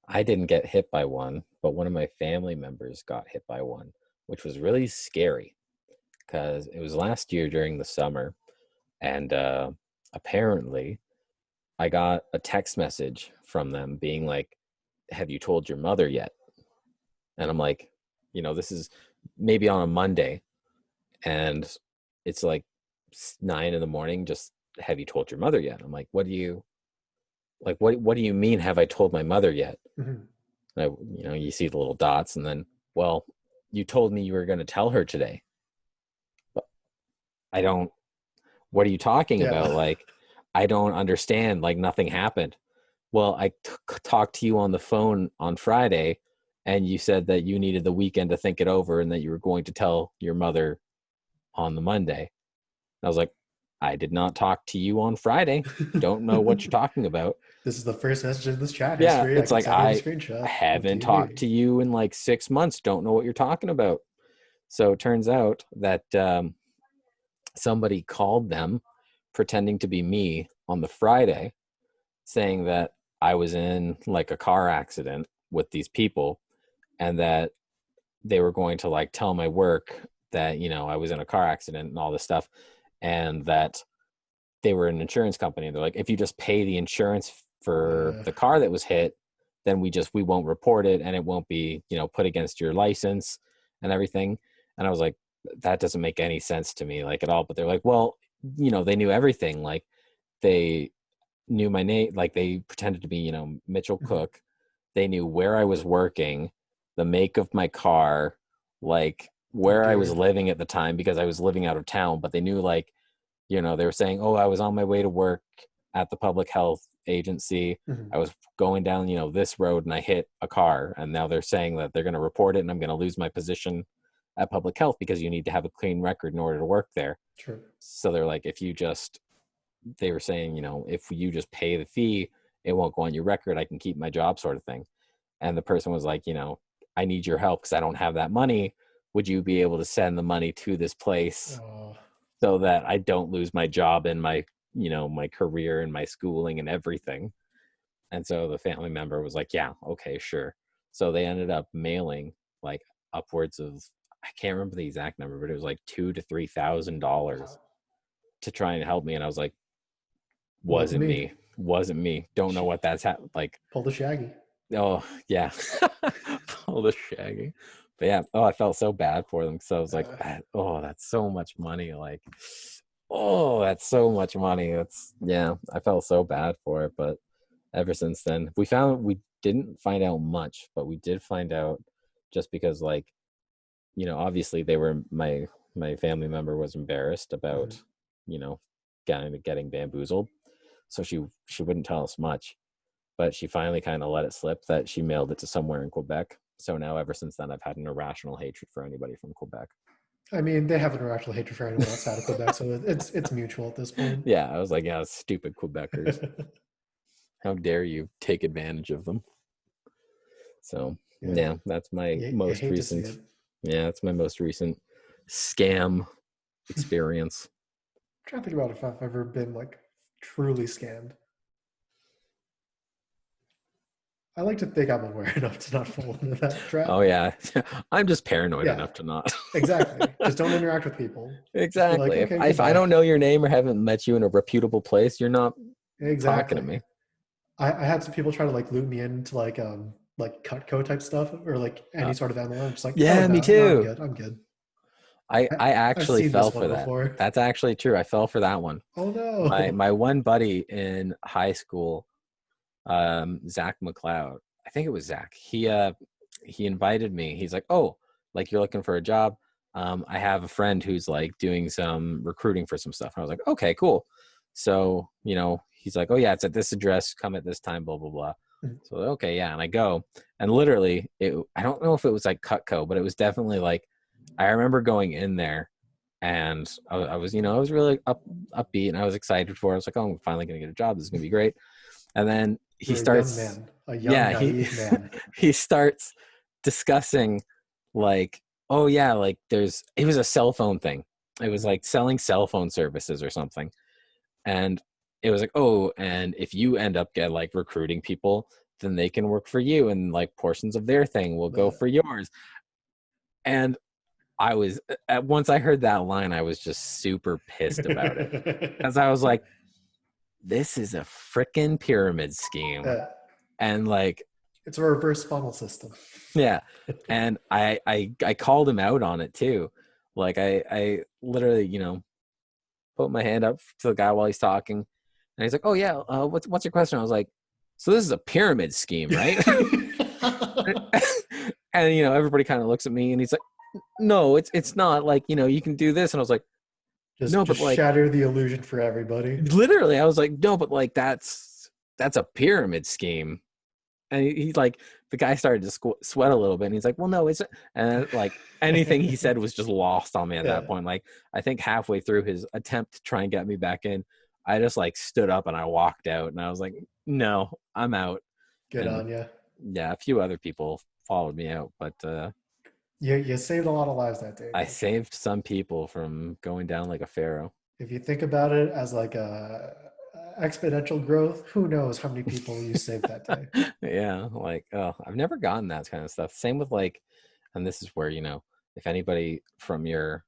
I didn't get hit by one, but one of my family members got hit by one, which was really scary because it was last year during the summer, and apparently I got a text message from them being like, "Have you told your mother yet?" And I'm like, this is maybe on a Monday, and it's like 9 in the morning. Just, have you told your mother yet? I'm like, what do you mean? Have I told my mother yet? Mhm. You see the little dots, and then, well, you told me you were going to tell her today. But I don't. What are you talking Yeah. about? Like, I don't understand. Like, nothing happened. Well, I talked to you on the phone on Friday, and you said that you needed the weekend to think it over, and that you were going to tell your mother on the Monday. And I was like, I did not talk to you on Friday. Don't know what you're talking about. This is the first message in this chat Yeah, history. I it's can like, send you the I screenshot. What do haven't you talked mean? to you in like 6 months. Don't know what you're talking about. So it turns out that somebody called them pretending to be me on the Friday, saying that I was in like a car accident with these people, and that they were going to like tell my work that, I was in a car accident and all this stuff, and that they were an insurance company. They're like, if you just pay the insurance for Uh, the car that was hit, then we won't report it, and it won't be, put against your license and everything. And I was like, that doesn't make any sense to me, like, at all. But they're like, well, they knew everything. Like, they knew my name, like they pretended to be, Mitchell mhm. Cook. They knew where I was working, the make of my car, like Oh where I was dear. living at the time, because I was living out of town. But they knew, like, they were saying, oh, I was on my way to work at the public health agency. Mhm. I was going down, this road, and I hit a car. And now they're saying that they're going to report it, and I'm going to lose my position at public health because you need to have a clean record in order to work there. Sure. So they're like, they were saying, if you just pay the fee, it won't go on your record. I can keep my job, sort of thing. And the person was like, I need your help because I don't have that money. Would you be able to send the money to this place Oh, so that I don't lose my job and my career and my schooling and everything? And so the family member was like, yeah, okay, sure. So they ended up mailing like upwards of, I can't remember the exact number, but it was like $2,000 to $3,000 wow. to try and help me. And I was like, Wasn't wasn't me. me, wasn't me. Don't know what that's like. Pull the shaggy. Oh yeah, all the shaggy. But yeah, oh, I felt so bad for them. So I was like, Uh, oh, that's so much money. Like, oh, that's so much money. It's, yeah, I felt so bad for it. But ever since then, we didn't find out much, but we did find out, just because, like, obviously they were, my family member was embarrassed about, mhm. you know, getting bamboozled. So she wouldn't tell us much, but she finally kind of let it slip that she mailed it to somewhere in Quebec. So now, ever since then, I've had an irrational hatred for anybody from Quebec. I mean, they have an irrational hatred for anyone outside of Quebec, so it's mutual at this point. Yeah, I was like, yeah, stupid Quebecers. How dare you take advantage of them? So Yeah, yeah, that's my you most hate to see recent. it. Yeah, that's my most recent scam experience. I'm trying to think about if I've ever been like truly scammed. I like to think I'm aware enough to not fall into that trap. Oh yeah, I'm just paranoid Yeah, enough to not. exactly. Just don't interact with people. Just be like, Exactly. If okay, if I goodbye. don't know your name or haven't met you in a reputable place, you're not talking to Exactly. me. I had some people try to like loop me into like Cutco type stuff or like Uh, any sort of MLM. I'm just like, oh yeah, me no, no, I'm too. good. I'm good. I I, I I've actually seen fell this for one that. before. That's actually true. I fell for that one. Oh My no. my one buddy in high school, Zach McLeod. I think it was Zach. He invited me. He's like, "Oh, like, you're looking for a job? I have a friend who's like doing some recruiting for some stuff." And I was like, "Okay, cool." So, he's like, "Oh yeah, it's at this address. Come at this time. Blah blah blah." Mhm. So okay, yeah, and I go, and literally, I don't know if it was like Cutco, but it was definitely like, I remember going in there, and I was, I was really upbeat, and I was excited for it. I was like, oh, I'm finally gonna get a job. This is gonna be great. And then he You're a young starts, man, a young yeah, he naive man. he starts discussing like, oh yeah, like it was a cell phone thing. It was Mhm. like selling cell phone services or something. And it was like, oh, and if you end up like recruiting people, then they can work for you, and like portions of their thing will go The for yours. And I was once I heard that line, I was just super pissed about it, because I was like, this is a freaking pyramid scheme. uh, And like, it's a reverse funnel system. yeah. And I called him out on it too. Like I literally, put my hand up to the guy while he's talking, and he's like, "Oh yeah, what's your question?" I was like, "So this is a pyramid scheme, right?" And everybody kind of looks at me, and he's like, "No, it's not. Like, you can do this." And I was like, just "No, just but like, shatter the illusion for everybody. literally," I was like, "No, but like that's a pyramid scheme." And he's like, the guy started to sweat a little bit, and he's like, "Well, no, it's," and like anything he said was just lost on me at that Yeah, point. Like, I think halfway through his attempt to try and get me back in, I just like stood up and I walked out, and I was like, "No, I'm out." good And on you. yeah, a few other people followed me out, but You saved a lot of lives that day, I Mitch. saved some people from going down like a pharaoh. If you think about it as like a exponential growth, who knows how many people you saved that day. Yeah, like, oh, I've never gotten that kind of stuff. Same with like, and this is where, if anybody from your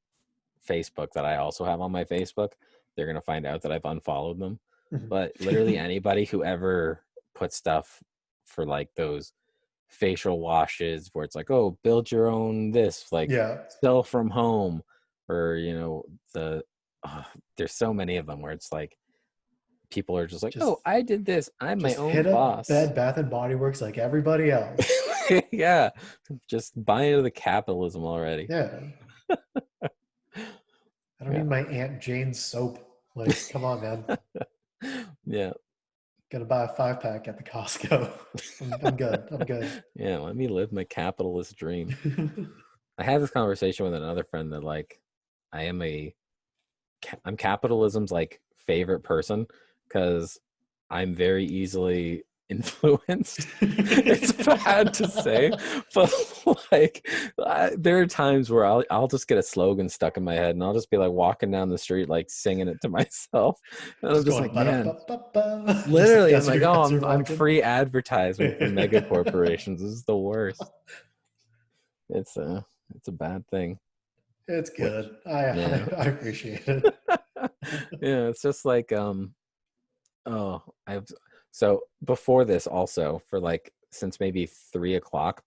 Facebook that I also have on my Facebook, they're gonna find out that I've unfollowed them. But literally anybody who ever puts stuff for like those facial washes where it's like, oh, build your own this, like Yeah, sell from home, or the there's so many of them where it's like people are just like, just oh, I did this, I'm my just own hit up boss. Bed Bath and Body Works like everybody else. Yeah, just buy into the capitalism already. Yeah, I don't Yeah. need my Aunt Jane's soap. Like, come on, man. Yeah. Gotta buy a 5 pack at the Costco. I'm good. I'm good. Yeah, let me live my capitalist dream. I had this conversation with another friend that like I am I'm capitalism's like favorite person, because I'm very easily influenced. It's bad to say, but like there are times where I'll just get a slogan stuck in my head, and I'll just be like walking down the street like singing it to myself, and I'm Just just going like, ba man, ba ba just literally, I'm as like, you're oh, as you're I'm walking. free advertisement for mega corporations. This is the worst. It's a bad thing. It's What? good. I, I Yeah. I appreciate it. Yeah, it's just like oh, I've so before this also, for like since maybe 3 o'clock,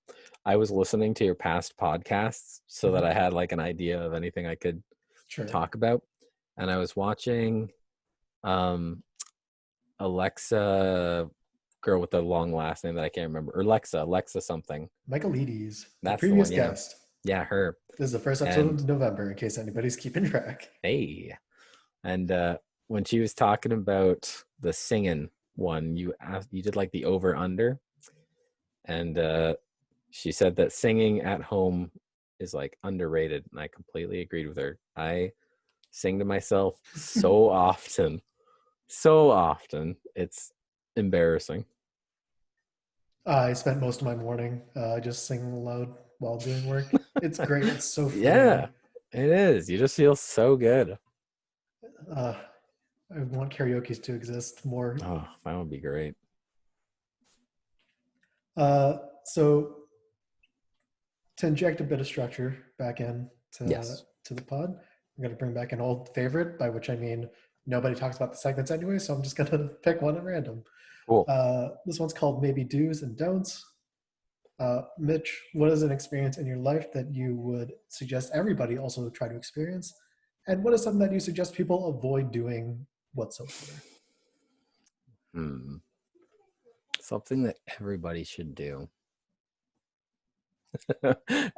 I was listening to your past podcasts so that I Mhm. had like an idea of anything I could Sure. talk about. And I was watching um Alexa, girl with the long last name that I can't remember, or Alexa something. Michaelides, the That's the previous one, yeah. guest. Yeah, her. This is the first episode And of November, in case anybody's keeping track. hey, and when she was talking about the singing one, you did like the over under, and she said that singing at home is like underrated, and I completely agreed with her. I sing to myself so often, it's embarrassing. I spent most of my morning just singing aloud while doing work. It's great. It's so Yeah, freeing. it is. You just feel so good. Uh, I want karaoke to exist more. Oh, that would be great. So to inject a bit of structure back in Yes. to the pod, I'm going to bring back an old favorite, by which I mean nobody talks about the segments anyway, so I'm just going to pick one at random. Cool. This one's called Maybe Do's and Don'ts. Mitch, what is an experience in your life that you would suggest everybody also try to experience? And what is something that you suggest people avoid doing whatsoever? Hmm. Something that everybody should do.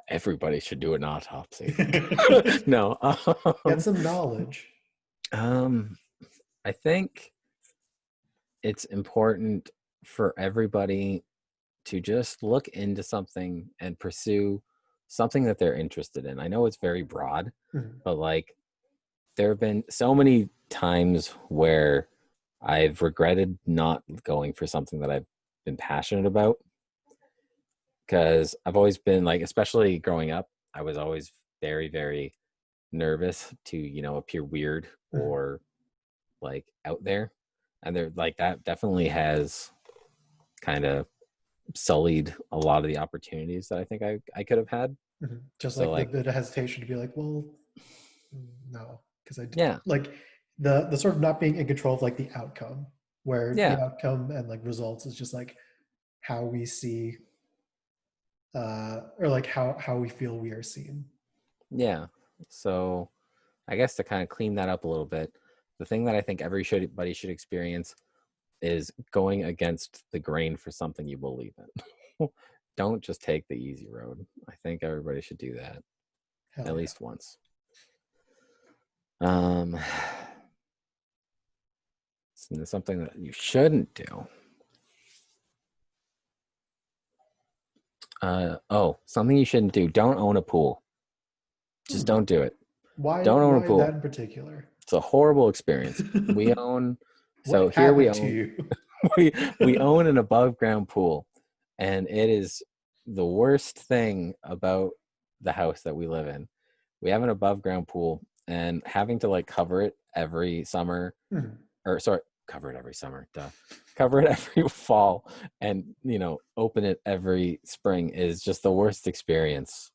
Everybody should do an autopsy. No. Get some knowledge. Um, I think it's important for everybody to just look into something and pursue something that they're interested in. I know it's very broad, Mhm. but like there have been so many times where I've regretted not going for something that I've been passionate about, because I've always been like, especially growing up, I was always very, very nervous to, appear weird Mhm. or like out there. And there, like, that definitely has kind of sullied a lot of the opportunities that I think I could have had. Mhm. Just So like the like, bit of hesitation to be like, well, no, because yeah, like the sort of not being in control of like the outcome, where the yeah, outcome and like results is just like how we see or like how we feel we are seen. yeah. So I guess to kind of clean that up a little bit, the thing that I think everybody should experience is going against the grain for something you believe in. Don't just take the easy road. I think everybody should do that Hell at yeah. least once. Um, something that you shouldn't do. Something you shouldn't do. Don't own a pool. Just Hmm. don't do it. Why Don't own a why that pool. in particular? It's a horrible experience. We own, What so here we happened to own, you? we own an above ground pool, and it is the worst thing about the house that we live in. We have an above ground pool, and having to like cover it every summer, Hmm. or sorry, cover it every summer, duh. Cover it every fall, and open it every spring is just the worst experience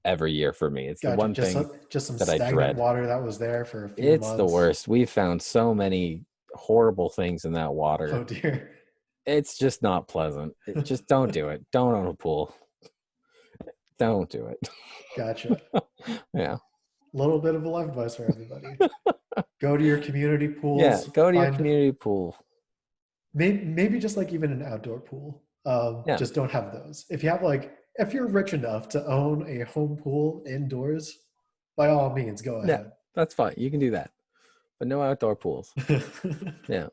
every year for me. It's the Gotcha. one thing Just some that I stagnant dread. water that was there for a few It's the months. worst. We've found so many horrible things in that Oh water. dear. It's just not pleasant. Just don't do it. Don't own a pool. Don't do it. Gotcha. Yeah. A little bit of a life advice for everybody. Go to your community Yeah. pools. Go to your Find community pool. maybe just like even an outdoor pool. Yeah. Just don't have those. If you have like if you're rich enough to own a home pool indoors, by all means, go Yeah. ahead. That's fine. You can do that. But no outdoor pools. Yeah.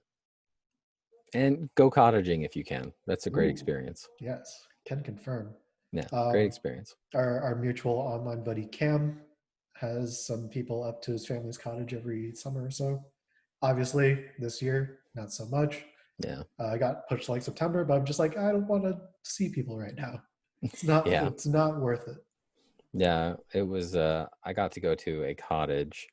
And go cottaging if you can. That's a great Ooh, experience. yes, can confirm. Yeah. Great Um, experience. our mutual online buddy Cam has some people up to his family's cottage every summer or so. Obviously, this year, not so much. Yeah. I got pushed to like September, but I'm just like, I don't want to see people right now. It's not Yeah. it's not worth it. Yeah. It was I got to go to a cottage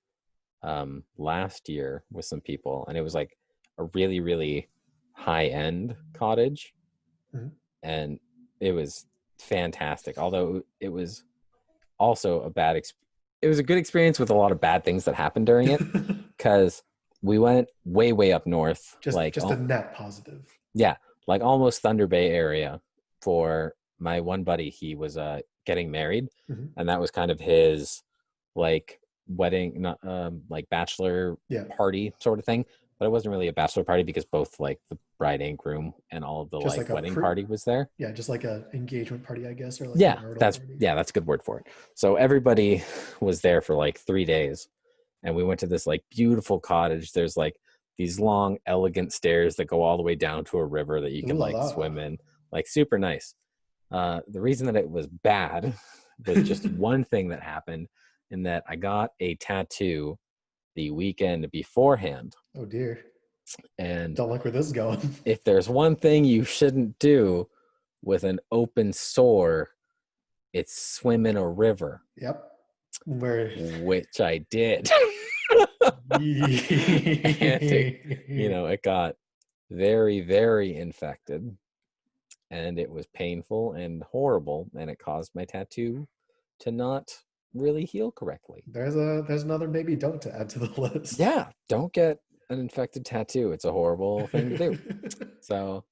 last year with some people, and it was like a really, really high end cottage, Mhm. and it was fantastic. Although it was also it was a good experience with a lot of bad things that happened during it, because we went way, way up north, like, just a oh net positive. yeah, like almost Thunder Bay area, for my one buddy. He was getting married, Mhm. and that was kind of his like wedding, not like bachelor Yeah, party sort of thing. But it wasn't really a bachelor party, because both like the bride and groom and all of the just like like a wedding party was there. yeah, just like a engagement party, I guess, or like a Yeah, marital that's party. yeah, that's a good word for it. So everybody was there for like 3 days, and we went to this like beautiful cottage. There's like these long, elegant stairs that go all the way down to a river that you Ooh can la like la. swim in, like super nice. The reason that it was bad was just one thing that happened, in that I got a tattoo the weekend beforehand. Oh dear. And Don't like where this is going. if there's one thing you shouldn't do with an open sore, it's swim in a river, Yep. Where which I did. And it got very, very infected, and it was painful and horrible, and it caused my tattoo to not really heal correctly. there's another maybe don't to add to the list. Yeah, don't get an infected tattoo. It's a horrible thing to do. So,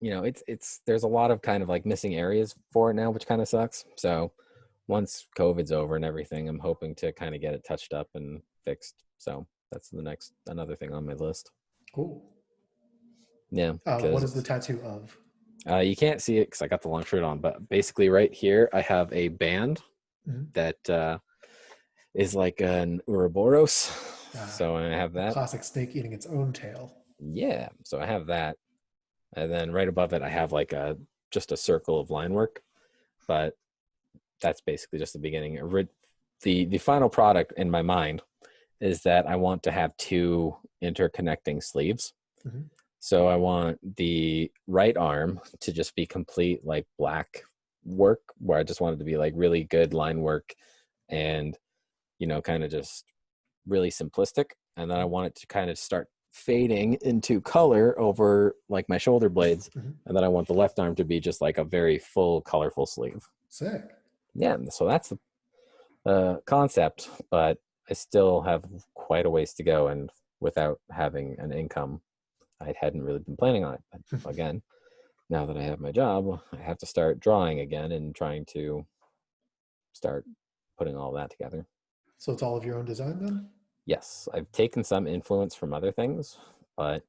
it's there's a lot of kind of like missing areas for it now, which kind of sucks. So, once COVID's over and everything, I'm hoping to kind of get it touched up and fixed. So, that's another thing on my list. Cool. Yeah, What is because the tattoo of? you can't see it because I got the long shirt on, but basically right here I have a band Mhm. that is like an Ouroboros. Ah, So I have the that. classic snake eating its own tail. Yeah, so I have that. And then right above it, I have like just a circle of line work, but that's basically just the beginning. The final product in my mind is that I want to have two interconnecting sleeves. Mhm. So I want the right arm to just be complete like black work, where I just want it to be like really good line work and, kind of just really simplistic. And then I want it to kind of start fading into color over like my shoulder blades. Mhm. And then I want the left arm to be just like a very full, colorful sleeve. Sick. Yeah. So that's the concept, but I still have quite a ways to go. And without having an income, I hadn't really been planning on it. But again, now that I have my job, I have to start drawing again and trying to start putting all that together. So it's all of your own design then? Yes, I've taken some influence from other things, but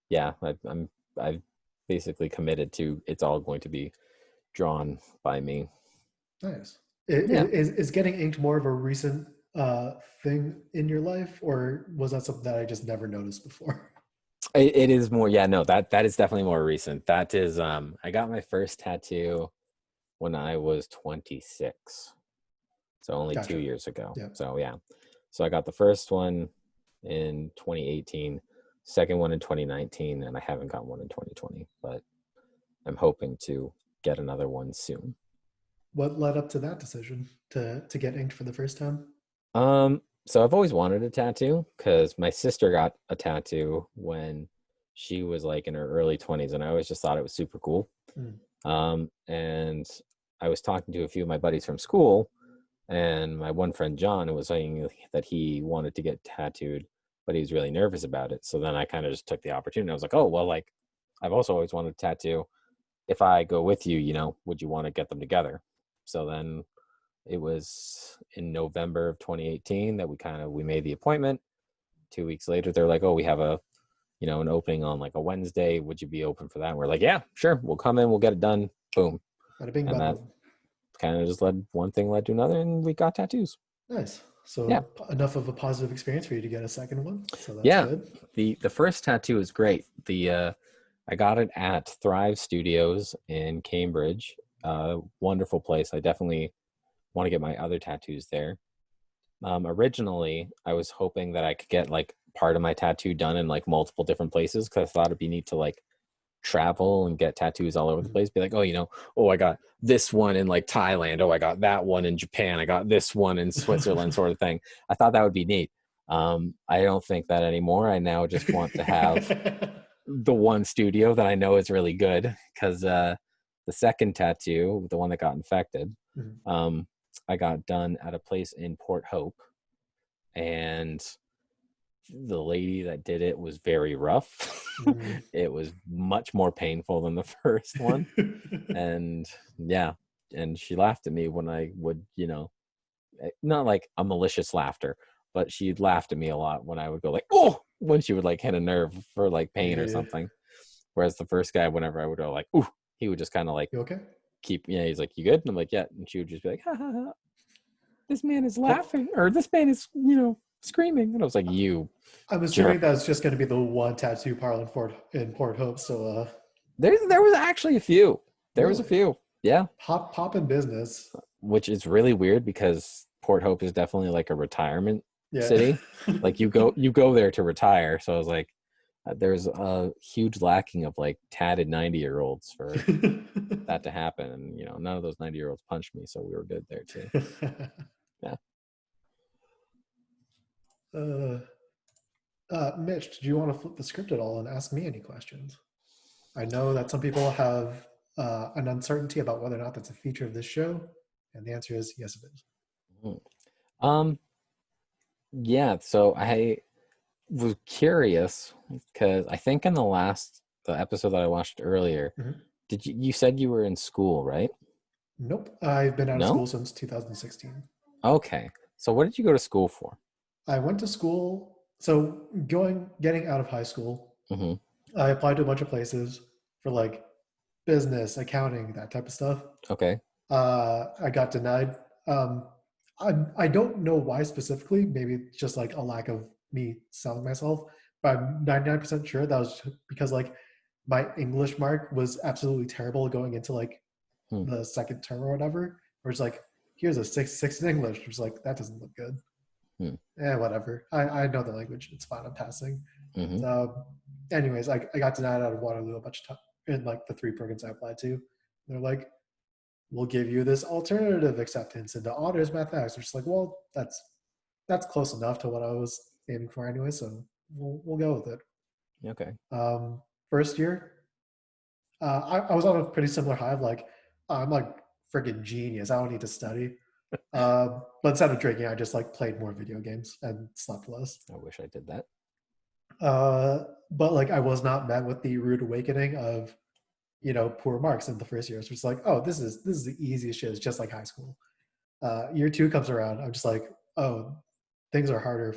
yeah, I've basically committed to it's all going to be drawn by me. Nice. Yeah, Is getting inked more of a recent thing in your life, or was that something that I just never noticed before? it is more. Yeah, no, that is definitely more recent. That is, I got my first tattoo when I was 26, so only two Gotcha. years ago. Yeah. So yeah, so I got the first one in 2018, second one in 2019, and I haven't got one in 2020, but I'm hoping to get another one soon. What led up to that decision to get inked for the first time? So I've always wanted a tattoo because my sister got a tattoo when she was like in her early 20s, and I always just thought it was super cool. Mm. And I was talking to a few of my buddies from school, and my one friend John was saying that he wanted to get tattooed, but he was really nervous about it. So then I kind of just took the opportunity. I was like, oh, well, like I've also always wanted a tattoo. If I go with you, would you want to get them together? So then it was in November of 2018 that we made the appointment. 2 weeks later, they're like, "Oh, we have an opening on like a Wednesday. Would you be open for that?" And we're like, "Yeah, sure. We'll come in. We'll get it done." Boom, Bada bing, and bada that boom. kind of just led one thing led to another, and we got tattoos. Nice. Yeah, So enough of a positive experience for you to get a second one. So that's yeah. good. The first tattoo is great. The I got it at Thrive Studios in Cambridge. Wonderful place. I definitely want to get my other tattoos there. Originally, I was hoping that I could get like part of my tattoo done in like multiple different places because I thought it'd be neat to like travel and get tattoos all over the Mhm. place. Be like, oh, I got this one in like Thailand. Oh, I got that one in Japan. I got this one in Switzerland, sort of thing. I thought that would be neat. I don't think that anymore. I now just want to have the one studio that I know is really good because the second tattoo, the one that got infected, Mhm. um, I got done at a place in Port Hope, and the lady that did it was very rough. Mm. It was much more painful than the first one. And yeah, and she laughed at me when I would, not like a malicious laughter, but she'd laughed at me a lot when I would go like, oh, when she would like hit a nerve for like pain or Yeah. something. Whereas the first guy, whenever I would go like, ooh, he would just kind of like You okay? he's like, you good? And I'm like, yeah. And she would just be like, ha ha ha, this man is Well, laughing, or this man is, screaming. And I was like, you I'm assuming jerk. that's just going to be the one tattoo parlor in Port Hope. So, There was actually a few. There was a really, few. Yeah. pop in business. Which is really weird because Port Hope is definitely like a retirement Yeah. city. Like you go there to retire. So I was like, there's a huge lacking of like tatted 90-year-olds for that to happen. And none of those 90-year-olds punched me, so we were good there too. Yeah. uh, Mitch, do you want to flip the script at all and ask me any questions? I know that some people have an uncertainty about whether or not that's a feature of this show, and the answer is yes, it is. Mm. Um, yeah, so I was curious because I think in the episode that I watched earlier, Mhm. you said you were in school, right? Nope, I've been out of No? school since 2016. Okay. So what did you go to school for? I went to school, getting out of high school, Hmm. I applied to a bunch of places for like business, accounting, that type of stuff. Okay. I got denied. Um, I don't know why specifically. Maybe it's just like a lack of me selling myself. But I'm 99% sure that was because like my English mark was absolutely terrible going into like Hmm. the second term or whatever. Where it's like, here's a 6 in English. It's like that doesn't look good. Hmm. Whatever. I know the language. It's fine. I'm passing. Mm-hmm. So, anyways, I got denied out of Waterloo a bunch of time in like the 3 programs I applied to. They're like, we'll give you this alternative acceptance into honors mathematics. We're just like, well, that's close enough to what I was aiming for anyway, so we'll go with it. Okay. First year, I was on a pretty similar high of like, I'm like freaking genius. I don't need to study. But instead of drinking, I just like played more video games and slept less. I wish I did that. But like I was not met with the rude awakening of poor marks in the first year. So it's like, oh, this is the easiest shit. It's just like high school. Year two comes around. I'm just like, oh, things are harder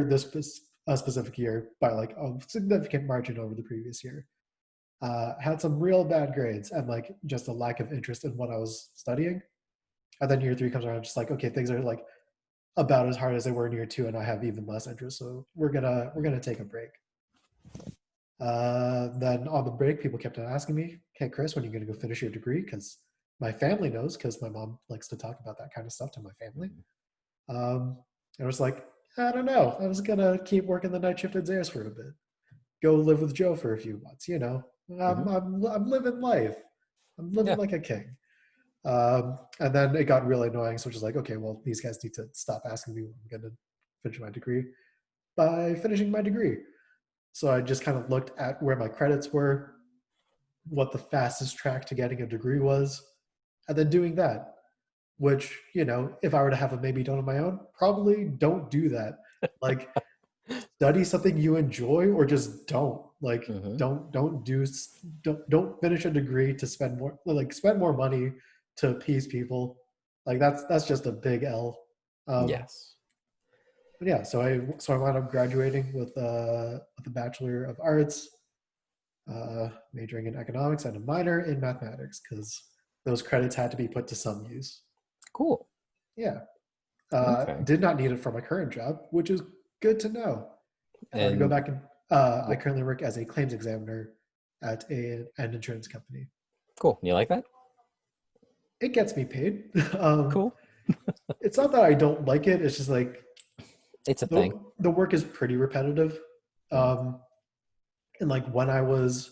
this specific year by like a significant margin over the previous year. Had some real bad grades and like just a lack of interest in what I was studying. And then year three comes around, just like, okay, things are like about as hard as they were in year two, and I have even less interest. So we're gonna take a break. Then on the break, people kept on asking me, "Hey, Chris, when are you going to go finish your degree?" Because my family knows, because my mom likes to talk about that kind of stuff to my family. Mm-hmm. I was like, I don't know. I was gonna keep working the night shift at Zayres for a bit. Go live with Joe for a few months. Mm-hmm. I'm living life. I'm living Yeah. like a king. And then it got really annoying. So just like, okay, well, these guys need to stop asking me when I'm going to finish my degree by finishing my degree. So I just kind of looked at where my credits were, what the fastest track to getting a degree was, and then doing that. Which, if I were to have a maybe done on my own, probably don't do that. Like, study something you enjoy, or just don't. Like, Mm-hmm. don't finish a degree to spend more money to appease people. Like that's just a big L. Um, Yes. but yeah, so I wound up graduating with a Bachelor of Arts, majoring in economics and a minor in mathematics because those credits had to be put to some use. Cool. Yeah, Okay. did not need it for my current job, which is good to know. If I were to go And back and I currently work as a claims examiner at an insurance company. cool. You like that? It gets me paid. um, Cool. it's not that I don't like it. It's just like It's a thing. the work is pretty repetitive. Mm. Um, and like when I was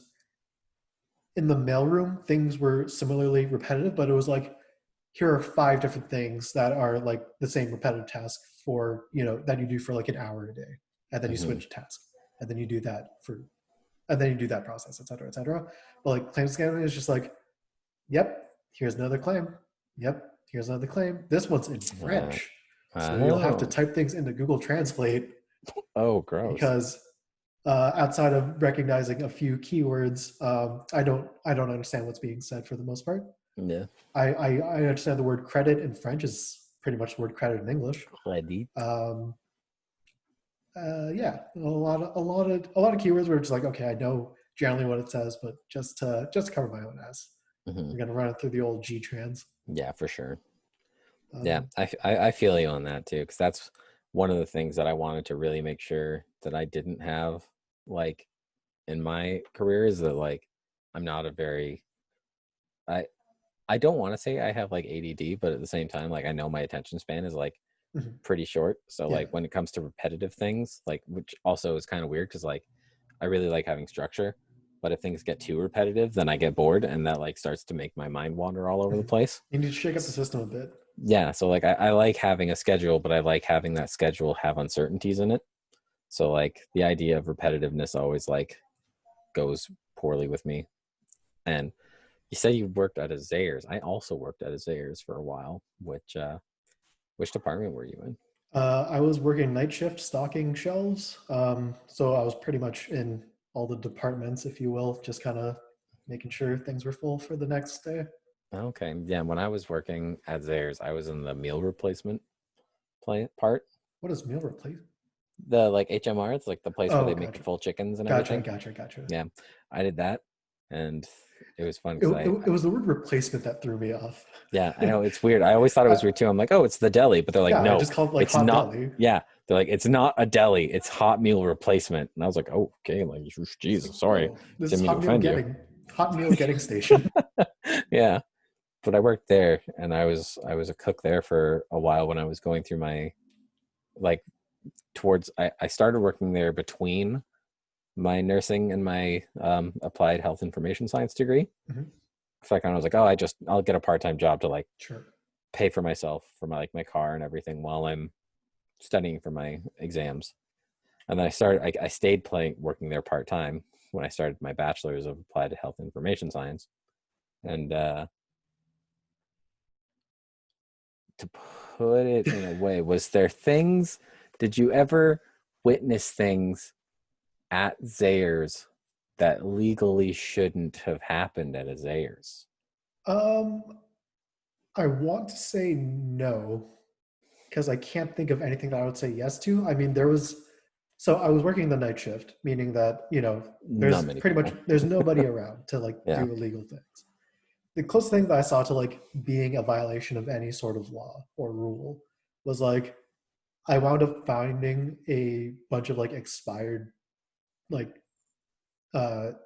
in the mailroom, things were similarly repetitive, but it was like, here are 5 different things that are like the same repetitive task for, that you do for like an hour a day. And then you Mm-hmm. switch task. And then you do that and then you do that process, et cetera, et cetera. But like claims scanning is just like, yep, here's another claim. Yep, here's another claim. This one's in Uh, French. So you'll have to oh. type things into Google Translate Oh, gross. because outside of recognizing a few keywords, I don't understand what's being said for the most part. Yeah. I understand the word credit in French is pretty much the word credit in English. Credit. Um, yeah, a lot of keywords where it's like, okay, I know generally what it says, but just to cover my own ass, Mm-hmm. we're gonna run it through the old G trans. Yeah, for sure. Yeah, Um, I feel you on that too, because that's one of the things that I wanted to really make sure that I didn't have, like, in my career, is that like I'm not a very I I don't want to say I have like ADD, but at the same time, like I know my attention span is like mhm. pretty short. So Yeah, like when it comes to repetitive things, like, which also is kind of weird because like I really like having structure, but if things get too repetitive, then I get bored and that like starts to make my mind wander all over the mhm. place. You need to shake up the system a bit. Yeah, so like I like having a schedule, but I like having that schedule have uncertainties in it. So like the idea of repetitiveness always like goes poorly with me. And you said you worked at a Zayres. I also worked at a Zayres for a while. Which department were you in? I was working night shift stocking shelves, so I was pretty much in all the departments, if you will, just kind of making sure things were full for the next day. Okay, yeah. When I was working at Zayres, I was in the meal replacement plant part. What is meal replace? The like HMR, it's like the place where Oh, they make the gotcha, full chickens and gotcha, everything. gotcha, gotcha. Yeah, I did that, and It was fun It, because it was the word replacement that threw me off. yeah, I know it's weird. I always thought it was I, weird too. I'm like, oh, it's the deli, but they're like, yeah, I no, just called it like it's hot not. deli. Yeah, they're like, it's not a deli. It's hot meal replacement. And I was like, oh, okay, like, It's like, Jesus, sorry, oh, this is didn't mean to offend you. hot meal getting station. Yeah, but I worked there, and I was a cook there for a while when I was going through my like towards. I started working there between my nursing and my applied health information science degree. Mhm. So I kind of was like, oh, I'll get a part-time job to like Sure. pay for myself for my like my car and everything while I'm studying for my exams. And then I stayed playing working there part-time when I started my bachelor's of applied health information science. And to put it in a way, was there things, did you ever witness things at Zayre's that legally shouldn't have happened at a Zayre's? Um, I want to say no because I can't think of anything that I would say yes to. I mean, so I was working the night shift, meaning that Not many people. there's nobody around to like Yeah. do illegal things. The closest thing that I saw to like being a violation of any sort of law or rule was like I wound up finding a bunch of like expired like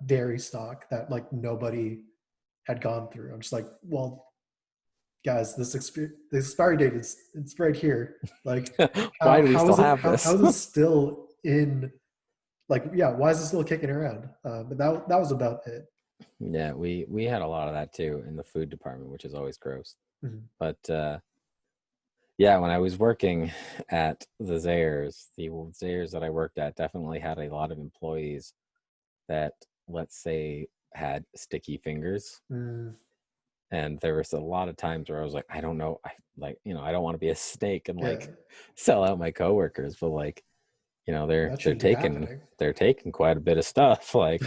dairy stock that like nobody had gone through. I'm just like, well, guys, the expiry date is it's right here. Like, Why do we still have how this? is it still in? Like, yeah, why is it still kicking around? But that was about it. Yeah, we had a lot of that too in the food department, which is always gross. Mhm. But yeah, when I was working at the Zayres that I worked at definitely had a lot of employees that, let's say, had sticky fingers. Mm, And there was a lot of times where I was like, I don't know, I don't want to be a snake and yeah, like sell out my coworkers, but like, that they're shouldn't be taking happening. quite a bit of stuff. Like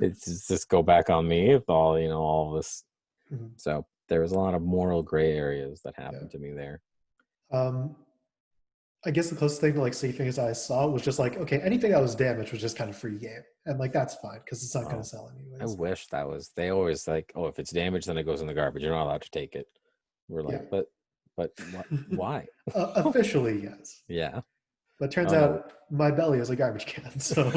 it's just go back on me with all this. Mhm. So there was a lot of moral gray areas that Yeah. happened to me there. Um, I guess the closest thing to like sticky fingers I saw was just like, okay, anything that was damaged was just kind of free game, and like that's fine because it's not going to Oh, sell I anyways. wish that was. They always like, oh, if it's damaged, then it goes in the garbage. You're not allowed to take it. We're like, Yeah. but what? Why? Officially, yes. Yeah. But turns Oh no. out my belly is a garbage can, so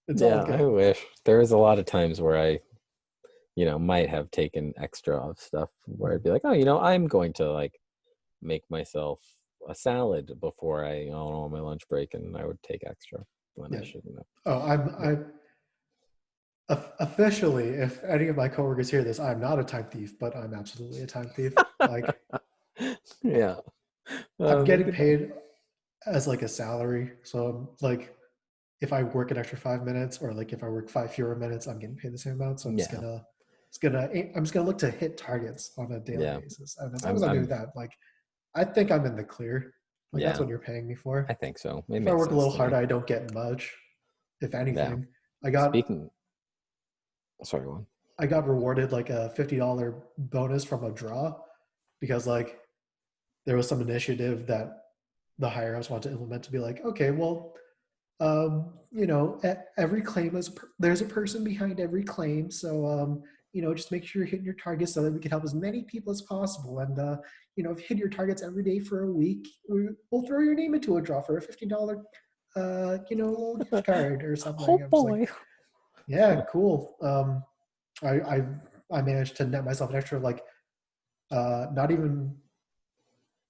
it's all Yeah, I good. wish. There was a lot of times where I, might have taken extra of stuff where I'd Mhm. be like, oh, I'm going to like make myself a salad before I, on my lunch break, and I would take extra when I Yeah. shouldn't have. Oh, But officially, if any of my coworkers hear this, I'm not a time thief, but I'm absolutely a time thief. Like yeah, I'm they're getting good though. paid as like a salary, so like if I work an extra 5 minutes or like if I work five fewer minutes, I'm getting paid the same amount. So Yeah, I'm just gonna look to hit targets on a daily yeah. basis, and as long as I'm I'm doing I'm that, like I think I'm in the clear. Like that's yeah. what you're paying me I for. think so. It If I makes work a sense little to me. harder, I don't get much, if Yeah. anything. I got Speaking. Sorry, one. I got rewarded like a $50 bonus from a draw because like there was some initiative that the higher ups want to implement to be like, okay, well, every claim is there's a person behind every claim, so just make sure you're hitting your targets so that we can help as many people as possible. And if you hit your targets every day for a week, we'll throw your name into a draw for a $50, little gift card or something. Oh I'm just like, boy. yeah, cool. I I I managed to net myself an extra like not even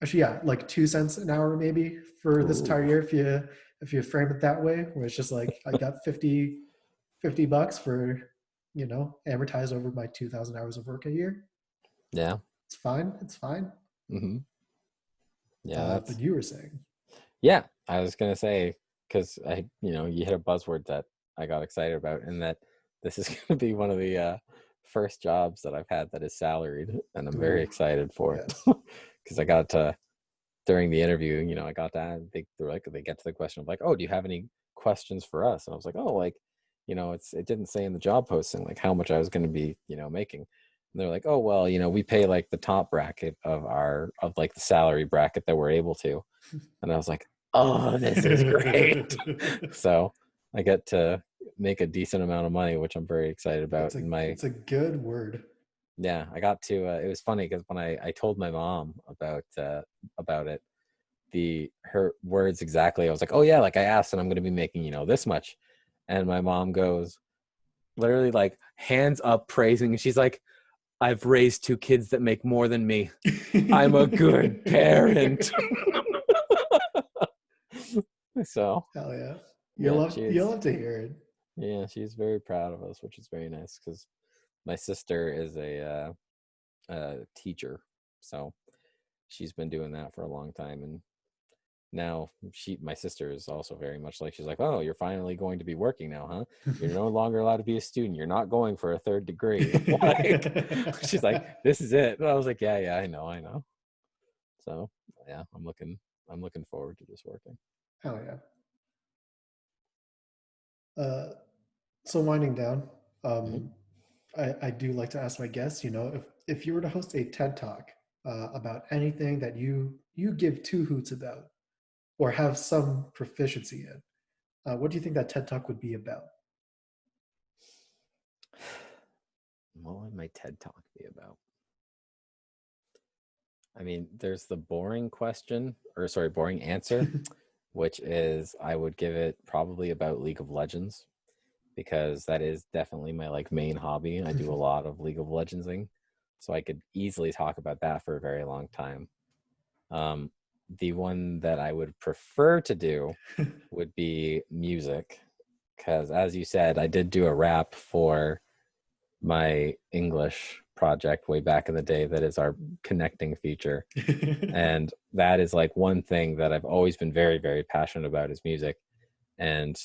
actually yeah like 2 cents an hour maybe for this Ooh. entire year if you frame it that way, where it's just like I got 50 bucks for amortized over my 2,000 hours of work a year. Yeah. It's fine. It's fine. Mm-hmm. Yeah, But that's you were saying, yeah. I was gonna say because you hit a buzzword that I got excited about, and that this is gonna be one of the first jobs that I've had that is salaried, and I'm very ooh, excited for it yes. because I got to during the interview, I got that. They get to the question of like, oh, do you have any questions for us? And I was like, oh, like, it didn't say in the job posting like how much I was going to be, making. And they're like, oh, well, we pay like the top bracket of like the salary bracket that we're able to. And I was like, oh, this is great. So I get to make a decent amount of money, which I'm very excited about. And It's a good word. yeah, I got to. It was funny because when I told my mom about it, her words exactly. I was like, oh yeah, like I asked, and I'm going to be making this much, and my mom goes, literally like hands up praising. She's like, I've raised 2 kids that make more than me. I'm a good parent. So Hell yeah. yeah, You love to hear it. she's very proud of us, which is very nice because my sister is a teacher, so she's been doing that for a long time, and now my sister is also very much like, she's like, oh, you're finally going to be working now, huh? You're no longer allowed to be a student. You're not going for a 3rd degree. Like, she's like, this is it. And I was like, yeah, I know. So yeah, I'm looking forward to just working. Hell yeah. So winding down, Mm-hmm. I do like to ask my guests, if you were to host a TED Talk about anything that you give two hoots about or have some proficiency in, what do you think that TED Talk would be about? What would my TED Talk be about? I mean, there's the boring question, or sorry, boring answer, which is I would give it probably about League of Legends, because that is definitely my like main hobby. I do a lot of League of Legendsing, so I could easily talk about that for a very long time. Um, the one that I would prefer to do would be music, because as you said, I did do a rap for my English project way back in the day. That is our connecting feature. And that is like one thing that I've always been very, very passionate about is music. And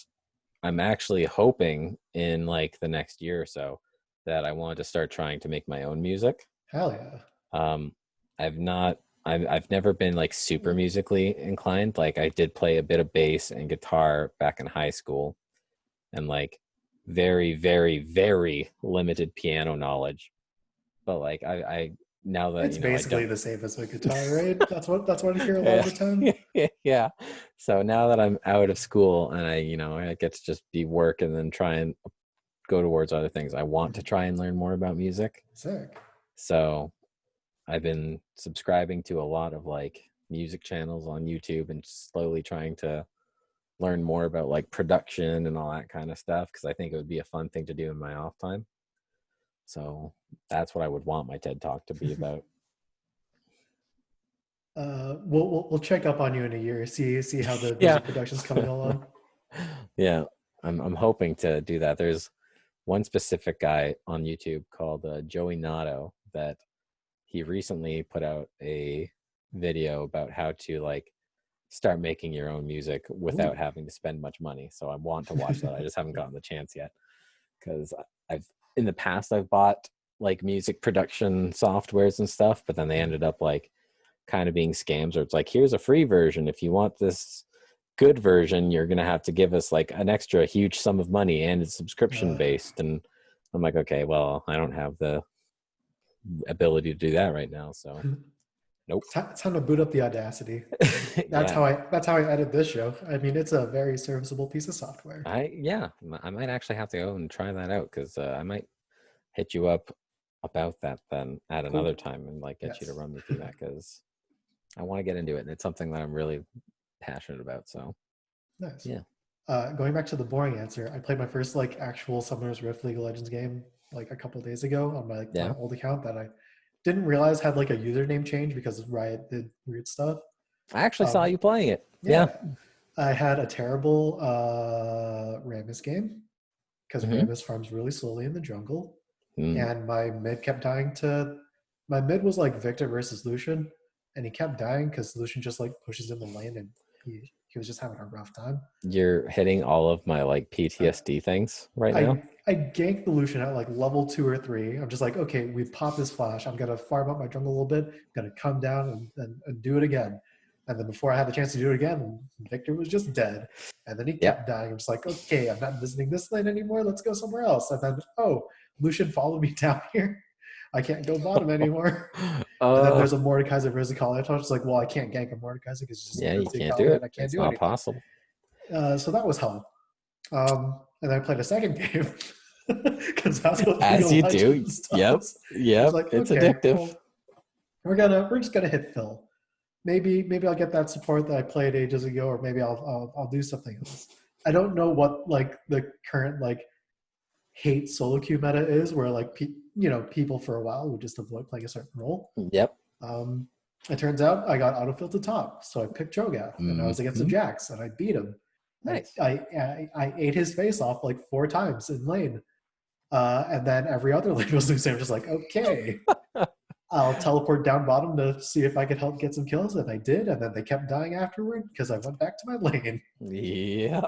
I'm actually hoping in like the next year or so that I want to start trying to make my own music. Hell yeah. Um, I've never been like super musically inclined. Like I did play a bit of bass and guitar back in high school, and like very, very, very limited piano knowledge. But like I now that It's I basically don't. the same as a guitar, right? That's what I hear a lot of the time. Yeah. So now that I'm out of school and I get to just be work and then try and go towards other things, I want to try and learn more about music. Sick. So I've been subscribing to a lot of like music channels on YouTube and slowly trying to learn more about like production and all that kind of stuff, because I think it would be a fun thing to do in my off time. So that's what I would want my TED Talk to be about. We'll check up on you in a year, see how the Yeah. music production's coming along. Yeah. I'm hoping to do that. There's one specific guy on YouTube called Joey Nato that he recently put out a video about how to like start making your own music without Ooh. having to spend much money. So I want to watch that. I just haven't gotten the chance yet, because I've in the past I've bought like music production softwares and stuff, but then they ended up like kind of being scams, or it's like, here's a free version. If you want this good version, you're going to have to give us like an extra huge sum of money, and it's subscription Uh, based. And I'm like, okay, well, I don't have the ability to do that right now. So nope. it's time to boot up the Audacity. Yeah. That's how I edit this show. I mean, it's a very serviceable piece of software. I might actually have to go and try that out, because I might hit you up about that then at another Cool. time and like get you to Yes. run me through that, because I want to get into it and it's something that I'm really passionate about. So Nice. yeah. Going back to the boring answer, I played my first like actual Summoner's Rift League of Legends game like a couple days ago on my Yeah. old account that I didn't realize had like a username change because Riot did weird stuff. I actually saw Um, you playing it. Yeah. yeah, I had a terrible Rammus game because Mm-hmm. Rammus farms really slowly in the jungle, Mm. and my mid kept dying to. My mid was like Victor versus Lucian, and he kept dying because Lucian just like pushes in the lane, and he was just having a rough time. You're hitting all of my like I PTSD things right now. I ganked the Lucian at like level 2 or 3. I'm just like, okay, we pop this flash. I'm gonna farm up my jungle a little bit. I'm gonna come down and do it again. And then before I had the chance to do it again, Victor was just dead. And then he Yep. kept dying. I'm just like, okay, I'm not visiting this lane anymore. Let's go somewhere else. And then, oh, Lucian followed me down here. I can't go bottom anymore. And then Oh, there's a Mordekaiser versus a Kali. I was like, well, I can't gank a Mordekaiser because it's just yeah, you literally can't do Kali and it. I can't It's do not anything. possible. So that was hell. And then I played a second game because that's what League As of you do. Legends Yep. does. It's Yep. like, It's okay, addictive. well, we're just gonna hit fill. Maybe I'll get that support that I played ages ago, or maybe I'll do something else. I don't know what like the current like hate solo queue meta is, where like people for a while would just avoid playing a certain role. Yep. Um, it turns out I got autofilled to top, so I picked Cho'Gath, and I was against a Hmm. Jax, and I beat him. I, Nice. I ate his face off like 4 times in lane, and then every other lane was losing. I'm just like, okay, I'll teleport down bottom to see if I could help get some kills, and I did, and then they kept dying afterward because I went back to my lane, Yep.